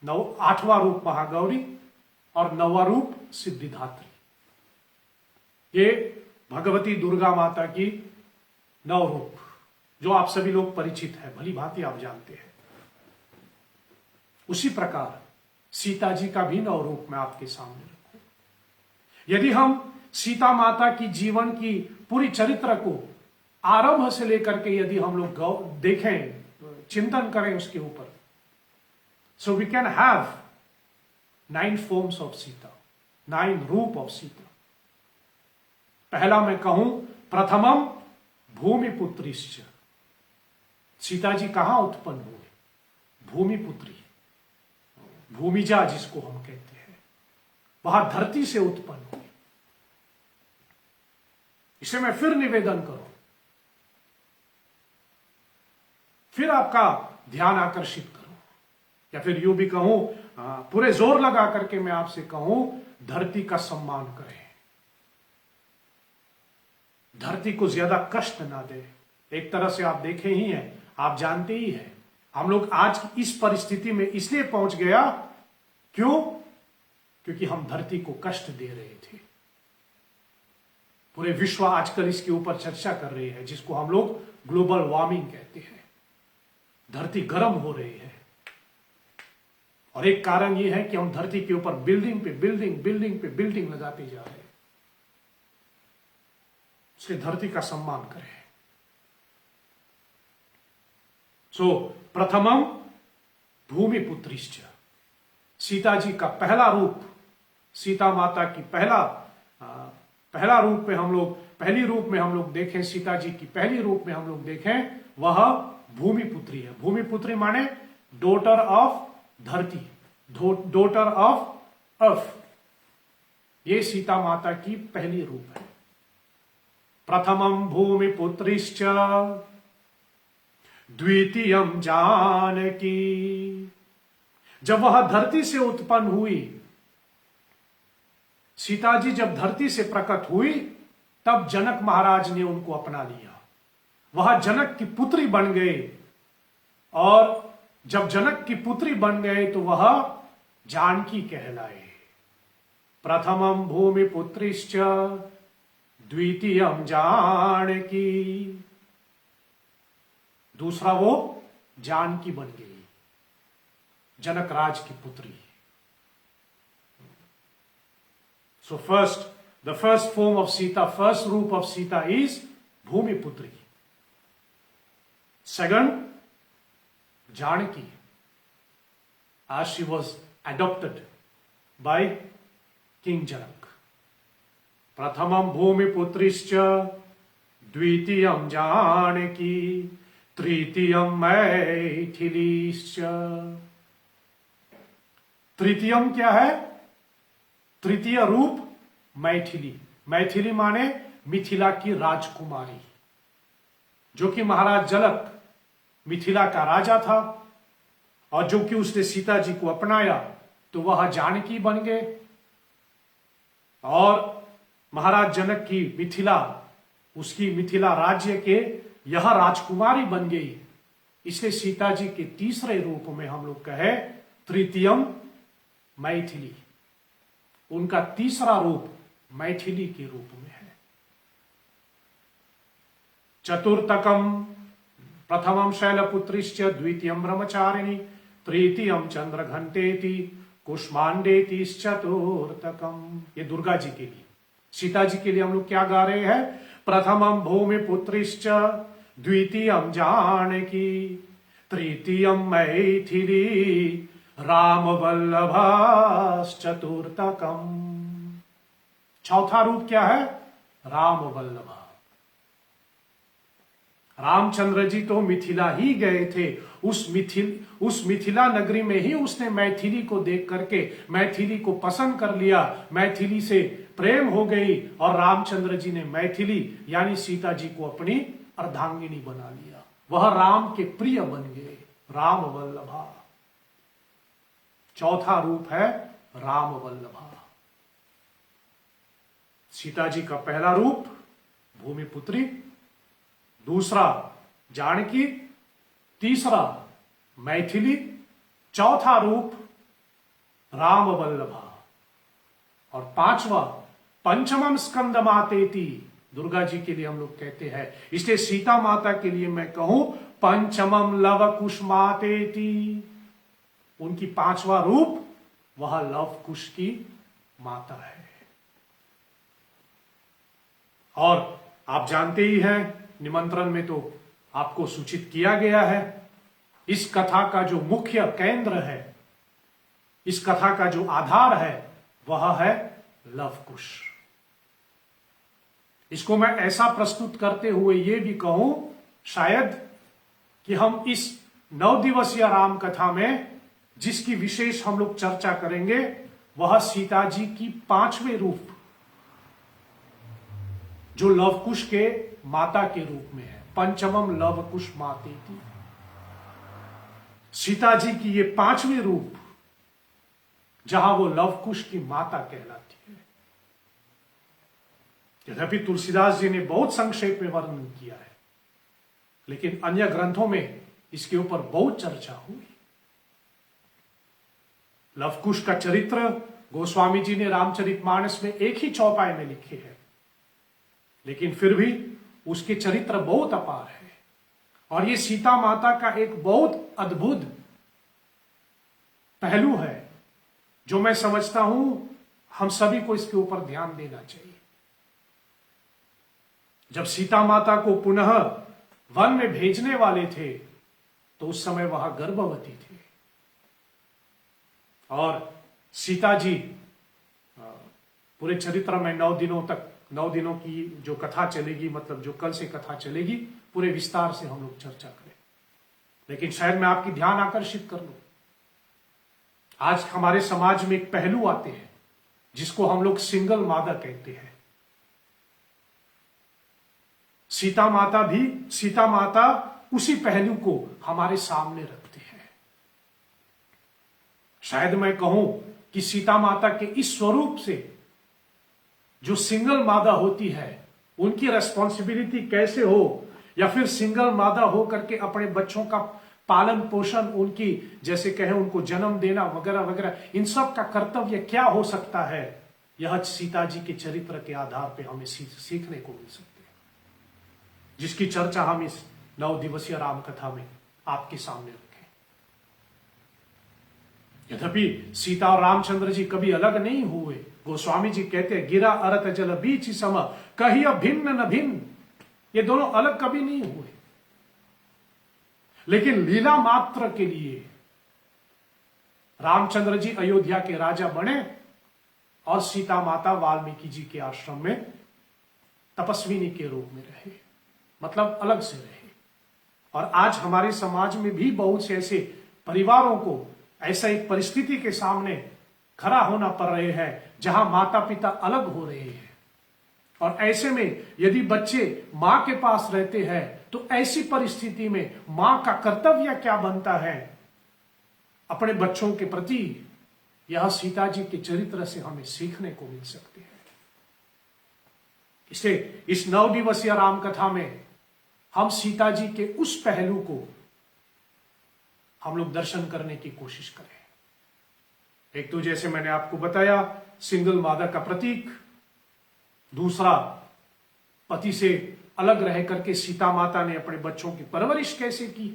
8वां रूप महागौरी और 9वां रूप सिद्धिदात्री। ये भगवती दुर्गा माता की 9 रूप, जो आप सभी लोग परिचित है, भली भांति आप जानते हैं। उसी प्रकार सीता जी का भी 9 रूप मैं आपके सामने रखूं। यदि हम सीता माता की जीवन की पूरी चरित्र को आरंभ से लेकर के यदि हम लोग देखें, चिंतन करें उसके ऊपर, so we can have 9 forms of Sita, 9 रूप of Sita. पहला मैं कहूं, प्रथमम भूमिपुत्रिश्च। सीता जी कहां उत्पन्न हुए? भूमिपुत्री, भूमिजा जिसको हम कहते हैं, वहां धरती से उत्पन्न हुई। इसे मैं फिर निवेदन करूं, फिर आपका ध्यान आकर्षित करूं, या फिर यूं भी कहूं, पूरे जोर लगा करके मैं आपसे कहूं, धरती का सम्मान करें, धरती को ज्यादा कष्ट ना दे। एक तरह से आप देखे ही हैं, आप जानते ही हैं, हम लोग आज की इस परिस्थिति में इसलिए पहुंच गया, क्यों? क्योंकि हम धरती को कष्ट दे रहे थे। पूरे विश्व आजकल इसके ऊपर चर्चा कर रही है, जिसको हम लोग ग्लोबल वार्मिंग कहते हैं। धरती गर्म हो रही है, और एक कारण यह है कि हम धरती के ऊपर बिल्डिंग पे बिल्डिंग, बिल्डिंग पे बिल्डिंग लगाते जा रहे हैं। इसलिए धरती का सम्मान करें। सो प्रथमम भूमिपुत्रिश्च, सीता जी का पहला रूप, सीता माता की पहला रूप में हम लोग, पहली रूप में हम लोग देखें, सीता जी की पहली रूप में हम लोग देखें, वह भूमिपुत्री है। भूमिपुत्री माने डॉटर ऑफ धरती, डॉटर ऑफ अर्थ। ये सीता माता की पहली रूप है। प्रथमम भूमिपुत्रिश्च द्वितीयम जानकी। जब वह धरती से उत्पन्न हुई, सीता जी जब धरती से प्रकट हुई, तब जनक महाराज ने उनको अपना लिया। वह जनक की पुत्री बन गए, और जब जनक की पुत्री बन गए तो वह जानकी कहलाए। प्रथमम भूमिपुत्रिश्च द्वितीयम जानकी। दूसरा वो जानकी बन गई, जनक राज की पुत्री। So the first form of Sita, first रूप ऑफ सीता इज भूमिपुत्री। Second, Janaki, as she was adopted by King Janak. प्रथमम भूमिपुत्रिश्च द्वितीयम जानकी तृतीयम मैथिलीश्च। तृतीयम क्या है? तृतीय रूप मैथिली। मैथिली माने मिथिला की राजकुमारी, जो कि महाराज जनक मिथिला का राजा था, और जो कि उसने सीता जी को अपनाया तो वह जानकी बन गए, और महाराज जनक की मिथिला, उसकी मिथिला राज्य के यह राजकुमारी बन गई। इसलिए सीता जी के तीसरे रूप में हम लोग कहे तृतीयम मैथिली। उनका तीसरा रूप मैथिली के रूप में है। चतुर्थकम प्रथमम शैलपुत्रिश्च द्वितीयम ब्रह्मचारिणी तृतीयम चंद्रघंटेति कुष्मांडेति चतुर्थकम। ये दुर्गा जी के लिए। सीता जी के लिए हम लोग क्या गा रहे हैं? प्रथमम भूमिपुत्रिश्च द्वितीयम जानकी तृतीयम मैथिली रामवल्लभाश्चतुर्थकम। चौथा रूप क्या है? रामवल्लभा। रामचंद्र जी तो मिथिला ही गए थे, उस मिथिला नगरी में ही उसने मैथिली को देख करके मैथिली को पसंद कर लिया, मैथिली से प्रेम हो गई, और रामचंद्र जी ने मैथिली यानी सीता जी को अपनी अर्धांगिनी बना लिया। वह राम के प्रिय बन गए, राम वल्लभा। चौथा रूप है राम वल्लभा। सीता जी का पहला रूप भूमिपुत्री, दूसरा जानकी, तीसरा मैथिली, चौथा रूप राम वल्लभा, और पांचवा पंचमम स्कंद मातेति। दुर्गा जी के लिए हम लोग कहते हैं, इसलिए सीता माता के लिए मैं कहूं पंचमम लव कुश मातेति। उनकी पांचवा रूप वह लव कुश की माता है। और आप जानते ही हैं, निमंत्रण में तो आपको सूचित किया गया है, इस कथा का जो मुख्य केंद्र है, इस कथा का जो आधार है, वह है लव कुश। इसको मैं ऐसा प्रस्तुत करते हुए ये भी कहूं शायद कि हम इस 9 दिवसीय राम कथा में जिसकी विशेष हम लोग चर्चा करेंगे वह सीता जी की 5वें रूप, जो लवकुश के माता के रूप में है। पंचमम लवकुश मातेति, सीता जी की ये 5वें रूप, जहां वो लवकुश की माता कहलाती है। यद्यपि तुलसीदास जी ने बहुत संक्षेप में वर्णन किया है, लेकिन अन्य ग्रंथों में इसके ऊपर बहुत चर्चा हुई। लवकुश का चरित्र गोस्वामी जी ने रामचरितमानस में एक ही चौपाई में लिखे हैं, लेकिन फिर भी उसके चरित्र बहुत अपार है। और ये सीता माता का एक बहुत अद्भुत पहलू है, जो मैं समझता हूं हम सभी को इसके ऊपर ध्यान देना चाहिए। जब सीता माता को पुनः वन में भेजने वाले थे, तो उस समय वह गर्भवती थी। और सीता जी पूरे चरित्र में 9 दिनों तक, 9 दिनों की जो कथा चलेगी, मतलब जो कल से कथा चलेगी, पूरे विस्तार से हम लोग चर्चा करें। लेकिन शायद मैं आपकी ध्यान आकर्षित कर लूं, आज हमारे समाज में एक पहलू आते हैं जिसको हम लोग सिंगल मादा कहते हैं। सीता माता उसी पहलू को हमारे सामने रखते हैं। शायद मैं कहूं कि सीता माता के इस स्वरूप से जो सिंगल मादा होती है, उनकी रेस्पॉन्सिबिलिटी कैसे हो, या फिर सिंगल मादा हो करके अपने बच्चों का पालन पोषण, उनकी जैसे कहें उनको जन्म देना वगैरह वगैरह, इन सब का कर्तव्य क्या हो सकता है, यह सीता जी के चरित्र के आधार पर हमें सीखने को मिल सकती है, जिसकी चर्चा हम इस 9 दिवसीय राम कथा में आपके सामने रखें। यद्यपि सीता और रामचंद्र जी कभी अलग नहीं हुए। गोस्वामी जी कहते हैं, गिरा अरत जल बीच सम कहिय भिन्न न भिन्न, ये दोनों अलग कभी नहीं हुए। लेकिन लीला मात्र के लिए रामचंद्र जी अयोध्या के राजा बने और सीता माता वाल्मीकि जी के आश्रम में तपस्विनी के रूप में रहे, मतलब अलग से रहे। और आज हमारे समाज में भी बहुत से ऐसे परिवारों को ऐसा एक परिस्थिति के सामने खड़ा होना पड़ रहे हैं जहां माता पिता अलग हो रहे हैं। और ऐसे में यदि बच्चे मां के पास रहते हैं, तो ऐसी परिस्थिति में मां का कर्तव्य क्या बनता है अपने बच्चों के प्रति, यह सीता जी के चरित्र से हमें सीखने को मिल सकते हैं। इसलिए इस 9 दिवसीय राम कथा में हम सीता जी के उस पहलू को हम लोग दर्शन करने की कोशिश करें। एक तो जैसे मैंने आपको बताया, सिंगल मादा का प्रतीक, दूसरा पति से अलग रह करके सीता माता ने अपने बच्चों की परवरिश कैसे की,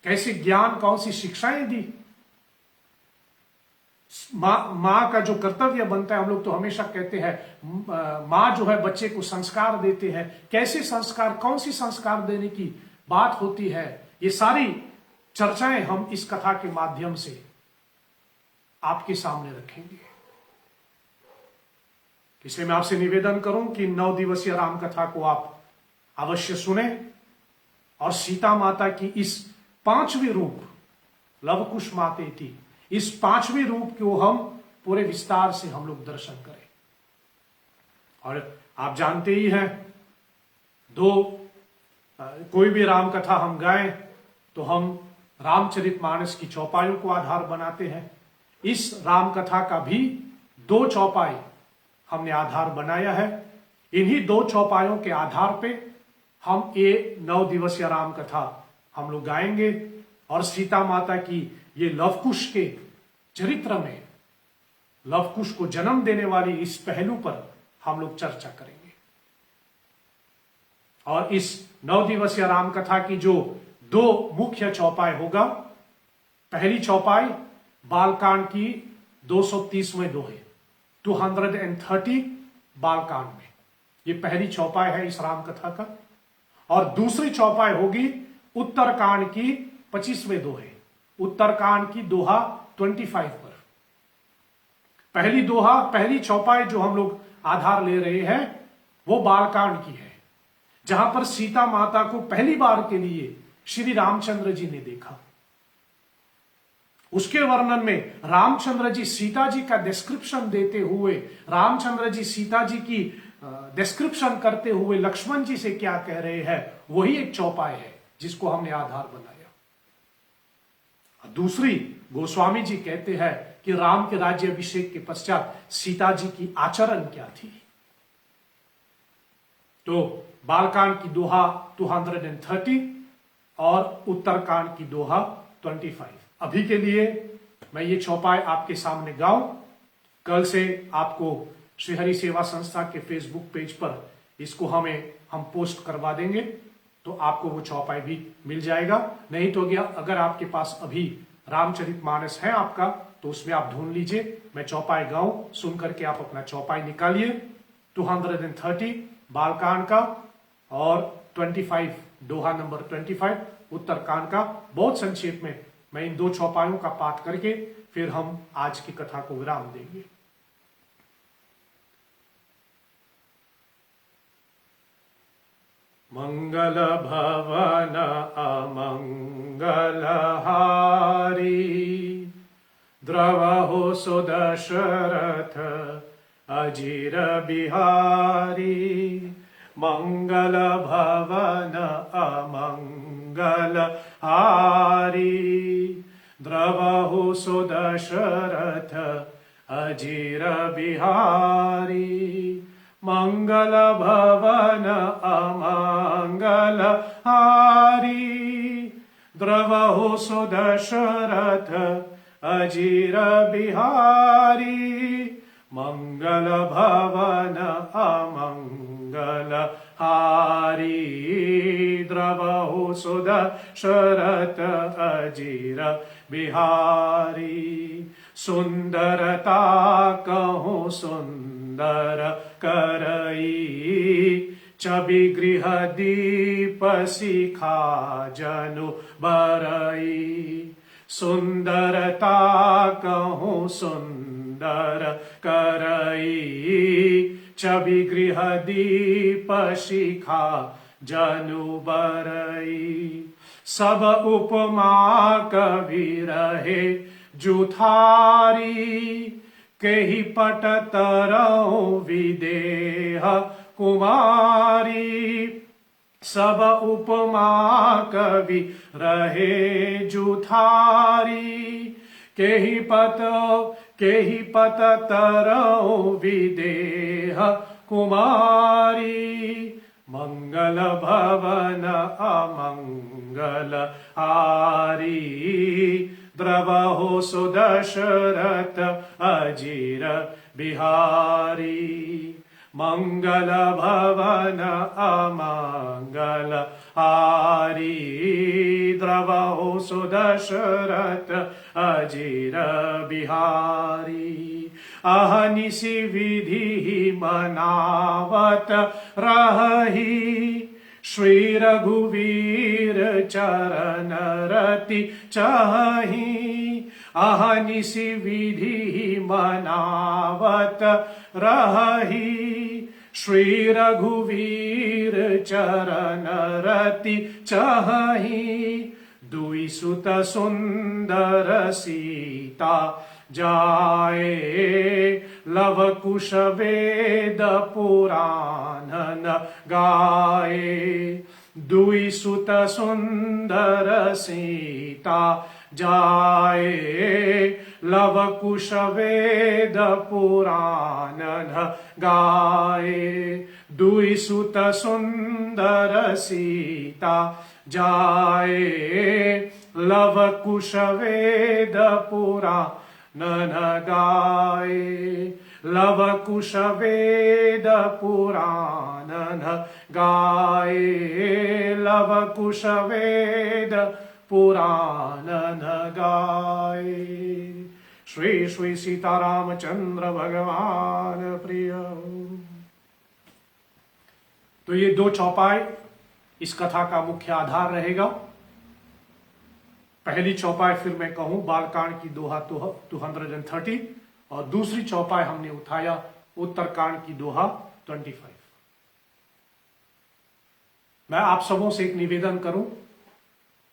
कैसे ज्ञान, कौन सी शिक्षाएं दी। मां का जो कर्तव्य बनता है, हम लोग तो हमेशा कहते हैं मां जो है बच्चे को संस्कार देते हैं, कैसे संस्कार, कौन सी संस्कार देने की बात होती है, ये सारी चर्चाएं हम इस कथा के माध्यम से आपके सामने रखेंगे। इसलिए मैं आपसे निवेदन करूं कि 9 दिवसीय राम कथा को आप अवश्य सुने और सीता माता की इस 5वें रूप लवकुश मातेति, इस 5वें रूप को हम पूरे विस्तार से हम लोग दर्शन करें। और आप जानते ही हैं, कोई भी राम कथा हम गाएं तो हम रामचरितमानस की चौपाइयों को आधार बनाते हैं। इस राम कथा का भी 2 चौपाई हमने आधार बनाया है। इन्हीं 2 चौपाइयों के आधार पे हम ये 9 दिवसीय राम कथा हम लोग गाएंगे और सीता माता की ये लवकुश के चरित्र में लवकुश को जन्म देने वाली इस पहलू पर हम लोग चर्चा करेंगे। और इस 9 दिवसीय राम कथा की जो 2 मुख्य चौपाई होगा, पहली चौपाई बालकांड की 230वें दोहे 230 बालकांड में, ये पहली चौपाई है इस राम कथा का। और दूसरी चौपाई होगी उत्तरकांड की 25वें दोहे, उत्तरकांड की दोहा 25 पर। पहली चौपाई जो हम लोग आधार ले रहे हैं वो बालकांड की है, जहां पर सीता माता को पहली बार के लिए श्री रामचंद्र जी ने देखा। उसके वर्णन में रामचंद्र जी सीता जी का डिस्क्रिप्शन देते हुए, रामचंद्र जी सीता जी की डिस्क्रिप्शन करते हुए लक्ष्मण जी से क्या कह रहे हैं, वही एक चौपाई है जिसको हमने आधार बनाया। दूसरी, गोस्वामी जी कहते हैं कि राम के राज्य अभिषेक के पश्चात सीता जी की आचरण क्या थी। तो बालकांड की दोहा 230 और उत्तरकांड की दोहा 25। अभी के लिए मैं ये चौपाई आपके सामने गाऊं। कल से आपको श्रीहरि सेवा संस्था के फेसबुक पेज पर इसको हम पोस्ट करवा देंगे, तो आपको वो चौपाई भी मिल जाएगा। नहीं तो अगर आपके पास अभी रामचरितमानस है आपका, तो उसमें आप ढूंढ लीजिए। मैं चौपाई गाऊं, सुन करके आप अपना चौपाई निकालिए। 230 बालकांड का और 25 दोहा नंबर 25 उत्तरकांड का। बहुत संक्षेप में मैं इन दो चौपाइयों का पाठ करके फिर हम आज की कथा को विराम देंगे। मंगल भवन अमंगल हारी, द्रवहु सुदशरथ अजीर बिहारी। मंगल भवन अमंगल हारी, द्रवहु सुदशरथ अजीर बिहारी। मंगल भवन अमंगल हारी, द्रवहु सुदशरथ अजीर बिहारी। मंगल भवन अमंगल हारी, द्रवहु सुदशरथ अजीर बिहारी। सुंदरता कहूँ सुंदर करई, छवि गृह दीप शिखा जनु बरई। सुंदरता कहूँ सुंदर करई, छवि गृह दीप शिखा जनु बरई। सब उपमा कवि रहे जुथारी, केहि पट तरऊ विदेह कुमारी। सब उपमा कवि रहे जुथारी, केहि पत तरऊ विदेह कुमारी। मंगल भवन अमंगल हारी, द्रवहु सुदशरथ अजीर बिहारी। मंगल भवन अमंगल हारी, द्रवहु सुदशरथ अजीर बिहारी। अहनिशि विधि मनावत रही, श्री रघुवीर चरण रति चाही। अहनिशि विधि मनावत रही, श्री रघुवीर चरण रति चाही। दुई सुत सुंदर सीता जाए, लव कुश वेद पुराण गाए। दुई सुत सुंदर सीता जाए, लव कुश वेद पुराण गाए। दुई सुत सुंदर सीता जाए, लव कुश वेद पुराण गाए। लव कुश वेद पुराण गाए, लव कुश वेद पुराण गाए। श्री श्री सीतारामचंद्र भगवान प्रिय। तो ये दो चौपाई इस कथा का मुख्य आधार रहेगा। पहली चौपाई फिर मैं कहूं बालकांड की दोहा 230 और दूसरी चौपाई हमने उठाया उत्तरकांड की दोहा 25। मैं आप सबों से एक निवेदन करूं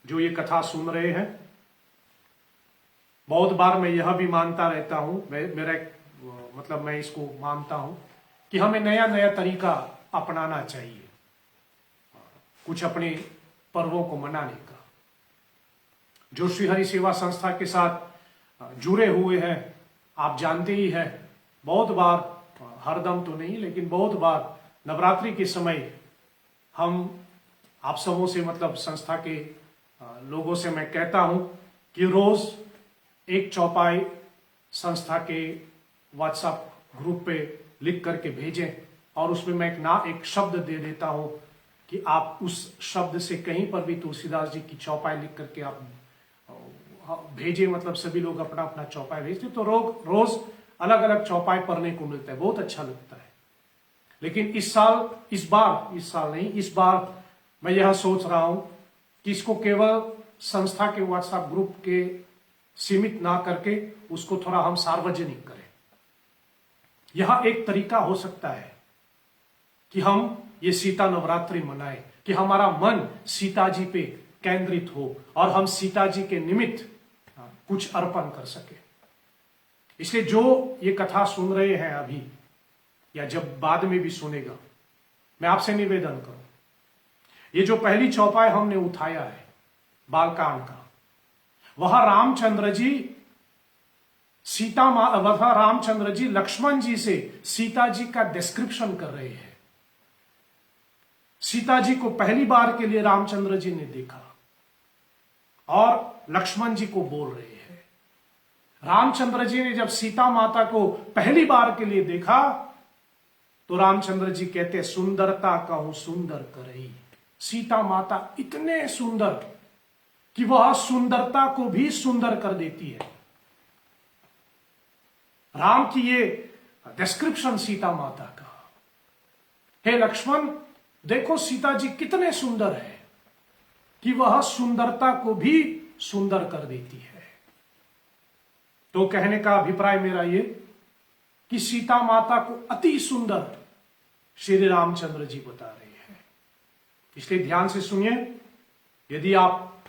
जो ये कथा सुन रहे हैं। बहुत बार मैं यह भी मानता रहता हूं, मैं इसको मानता हूं कि हमें नया नया तरीका अपनाना चाहिए कुछ अपने पर्वों को मनाने का। जो श्री हरि सेवा संस्था के साथ जुड़े हुए हैं, आप जानते ही हैं, बहुत बार, हरदम तो नहीं लेकिन बहुत बार नवरात्रि के समय हम आप सबों से संस्था के लोगों से मैं कहता हूं कि रोज एक चौपाई संस्था के व्हाट्सएप ग्रुप पे लिख करके भेजें, और उसमें मैं एक शब्द दे देता हूं कि आप उस शब्द से कहीं पर भी तुलसीदास जी की चौपाई लिख करके आप भेजें। सभी लोग अपना अपना चौपाई भेजते तो रोज अलग अलग चौपाई पढ़ने को मिलता है, बहुत अच्छा लगता है। लेकिन इस बार मैं यह सोच रहा हूं कि इसको केवल संस्था के व्हाट्सएप ग्रुप के सीमित ना करके उसको थोड़ा हम सार्वजनिक करें। यह एक तरीका हो सकता है कि हम ये सीता नवरात्रि मनाएं, कि हमारा मन सीता जी पे केंद्रित हो और हम सीता जी के निमित्त कुछ अर्पण कर सके। इसलिए जो ये कथा सुन रहे हैं अभी या जब बाद में भी सुनेगा, मैं आपसे निवेदन करूं, ये जो पहली चौपाई हमने उठाया है बालकांड का, वह रामचंद्र जी लक्ष्मण जी से सीता जी का डिस्क्रिप्शन कर रहे हैं। सीता जी को पहली बार के लिए रामचंद्र जी ने देखा और लक्ष्मण जी को बोल रहे हैं। रामचंद्र जी ने जब सीता माता को पहली बार के लिए देखा तो रामचंद्र जी कहते, सुंदरता कहूं सुंदर करई। सीता माता इतने सुंदर कि वह सुंदरता को भी सुंदर कर देती है। राम की ये डिस्क्रिप्शन सीता माता का, हे लक्ष्मण देखो सीता जी कितने सुंदर है कि वह सुंदरता को भी सुंदर कर देती है। तो कहने का अभिप्राय मेरा ये कि सीता माता को अति सुंदर श्री रामचंद्र जी बता रहे हैं। इसलिए ध्यान से सुनिए। यदि आप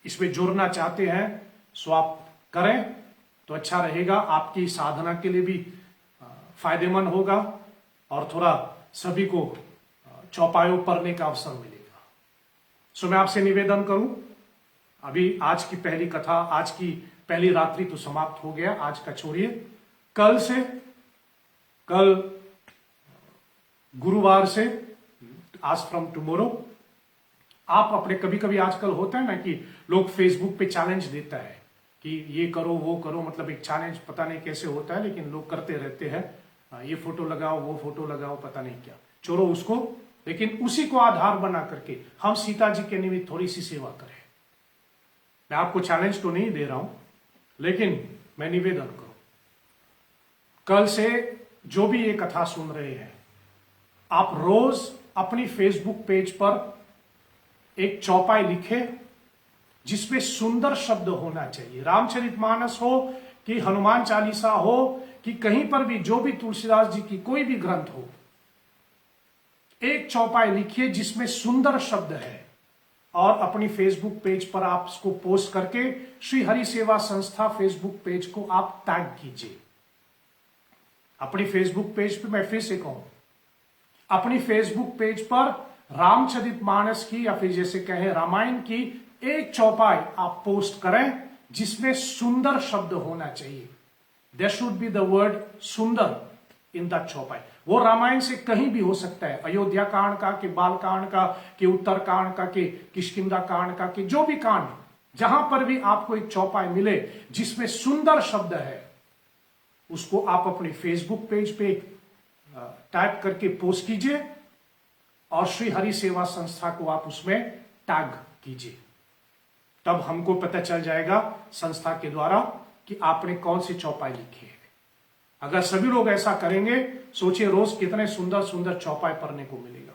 इसमें जुड़ना चाहते हैं सो आप करें तो अच्छा रहेगा, आपकी साधना के लिए भी फायदेमंद होगा और थोड़ा सभी को चौपायों पढ़ने का अवसर मिलेगा। सो मैं आपसे निवेदन करूं, अभी आज की पहली कथा, आज की पहली रात्रि तो समाप्त हो गया, आज का छोड़िए। कल गुरुवार से, आज फ्रॉम टुमारो, आप अपने, कभी कभी आजकल होता है ना कि लोग फेसबुक पे चैलेंज देता है कि ये करो वो करो, एक चैलेंज पता नहीं कैसे होता है लेकिन लोग करते रहते हैं, ये फोटो लगाओ वो फोटो लगाओ, पता नहीं क्या, छोड़ो उसको। लेकिन उसी को आधार बना करके हम सीता जी के निमित्त थोड़ी सी सेवा करें। मैं आपको चैलेंज तो नहीं दे रहा हूं लेकिन मैं निवेदन करूं, कल से जो भी ये कथा सुन रहे हैं, आप रोज अपनी फेसबुक पेज पर एक चौपाई लिखे जिसमें सुंदर शब्द होना चाहिए। रामचरितमानस हो कि हनुमान चालीसा हो कि कहीं पर भी जो भी तुलसीदास जी की कोई भी ग्रंथ हो, एक चौपाई लिखिए जिसमें सुंदर शब्द है और अपनी फेसबुक पेज पर आप उसको पोस्ट करके श्री हरि सेवा संस्था फेसबुक पेज को आप टैग कीजिए। अपनी फेसबुक पेज पे, मैं फिर से कहूं, अपनी फेसबुक पेज पर रामचरितमानस की या फिर जैसे कहें रामायण की एक चौपाई आप पोस्ट करें जिसमें सुंदर शब्द होना चाहिए। There should be the word सुंदर इन द चौपाई। वो रामायण से कहीं भी हो सकता है, अयोध्या कांड का, कि बाल कांड का, कि उत्तर कांड का, कि किष्किंधा कांड का, कि जो भी कांड, जहां पर भी आपको एक चौपाई मिले जिसमें सुंदर शब्द है, उसको आप अपने फेसबुक पेज पे टाइप करके पोस्ट कीजिए और श्री हरि सेवा संस्था को आप उसमें टैग कीजिए। तब हमको पता चल जाएगा संस्था के द्वारा कि आपने कौन सी चौपाई लिखी है। अगर सभी लोग ऐसा करेंगे, सोचिए रोज कितने सुंदर सुंदर चौपाई पढ़ने को मिलेगा।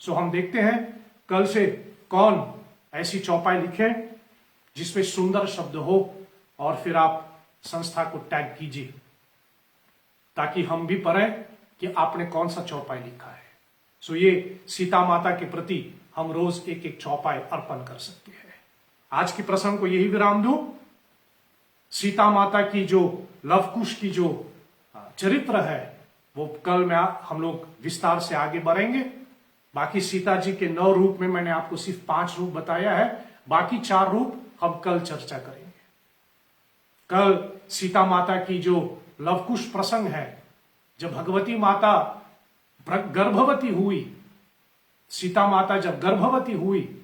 सो हम देखते हैं कल से कौन ऐसी चौपाई लिखे जिसमें सुंदर शब्द हो और फिर आप संस्था को टैग कीजिए ताकि हम भी पढ़ें कि आपने कौन सा चौपाई लिखा है। सो ये सीता माता के प्रति हम रोज एक एक चौपाई अर्पण कर सकते हैं। आज की प्रसंग को यही विराम दूं। सीता माता की जो लवकुश की जो चरित्र है वो कल में हम लोग विस्तार से आगे बढ़ेंगे। बाकी सीता जी के 9 रूप में मैंने आपको सिर्फ 5 रूप बताया है, बाकी 4 रूप हम कल चर्चा करेंगे। कल सीता माता की जो लवकुश प्रसंग है, जब भगवती माता गर्भवती हुई, सीता माता जब गर्भवती हुई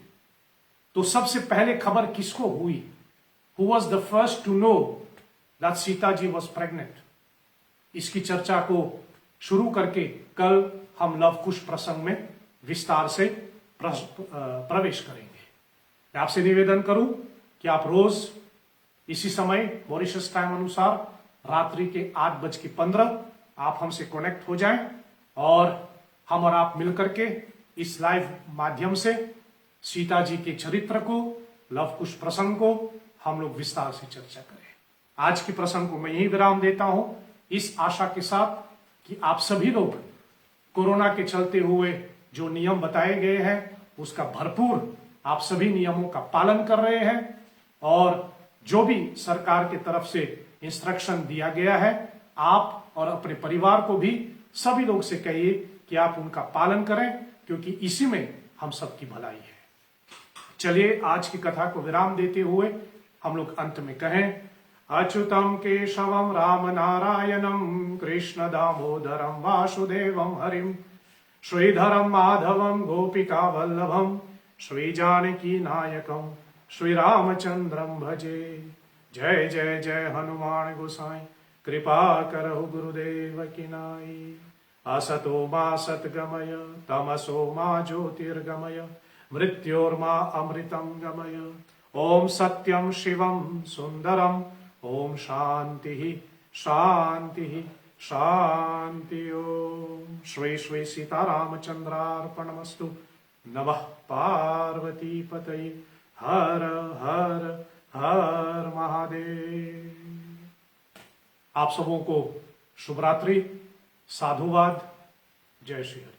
तो सबसे पहले खबर किसको हुई? Who was the first to know that Sita ji was pregnant? इसकी चर्चा को शुरू करके कल हम लवकुश प्रसंग में विस्तार से प्रवेश करेंगे। मैं आपसे निवेदन करूं कि आप रोज इसी समय मॉरिशस टाइम अनुसार रात्रि के 8:15 आप हमसे कनेक्ट हो जाएं और हम और आप मिलकर के इस लाइव माध्यम से सीता जी के चरित्र को, लवकुश प्रसंग को हम लोग विस्तार से चर्चा करें। आज की प्रसंग को मैं यही विराम देता हूं, इस आशा के साथ कि आप सभी लोग कोरोना के चलते हुए जो नियम बताए गए हैं उसका भरपूर आप सभी नियमों का पालन कर रहे हैं और जो भी सरकार की तरफ से इंस्ट्रक्शन दिया गया है आप और अपने परिवार को भी सभी लोग से कहिए कि आप उनका पालन करें, क्योंकि इसी में हम सबकी भलाई है। चलिए आज की कथा को विराम देते हुए हम लोग अंत में कहें, अच्युतम केशवम राम नारायणम कृष्ण दामोदरम वासुदेवम हरिम श्रीधरम माधवम गोपिका वल्लभम श्री जानकी नायकम श्री रामचंद्रम भजे। जय जय जय हनुमान गोसाई, कृपा करहु गुरुदेव की नाई। असतो मा सद्गमय तमसो मा ज्योतिर्गमय मृत्योर्मा अमृतं गमय। ओम सत्यम शिवम सुंदरम ओम शांति शांति शांति। ओम श्री श्री सीतारामचंद्रार्पणमस्तु। नमः पार्वती पतये। हर हर हर महादेव। आप सबों को शुभ रात्रि, साधुवाद, जय श्री हरि।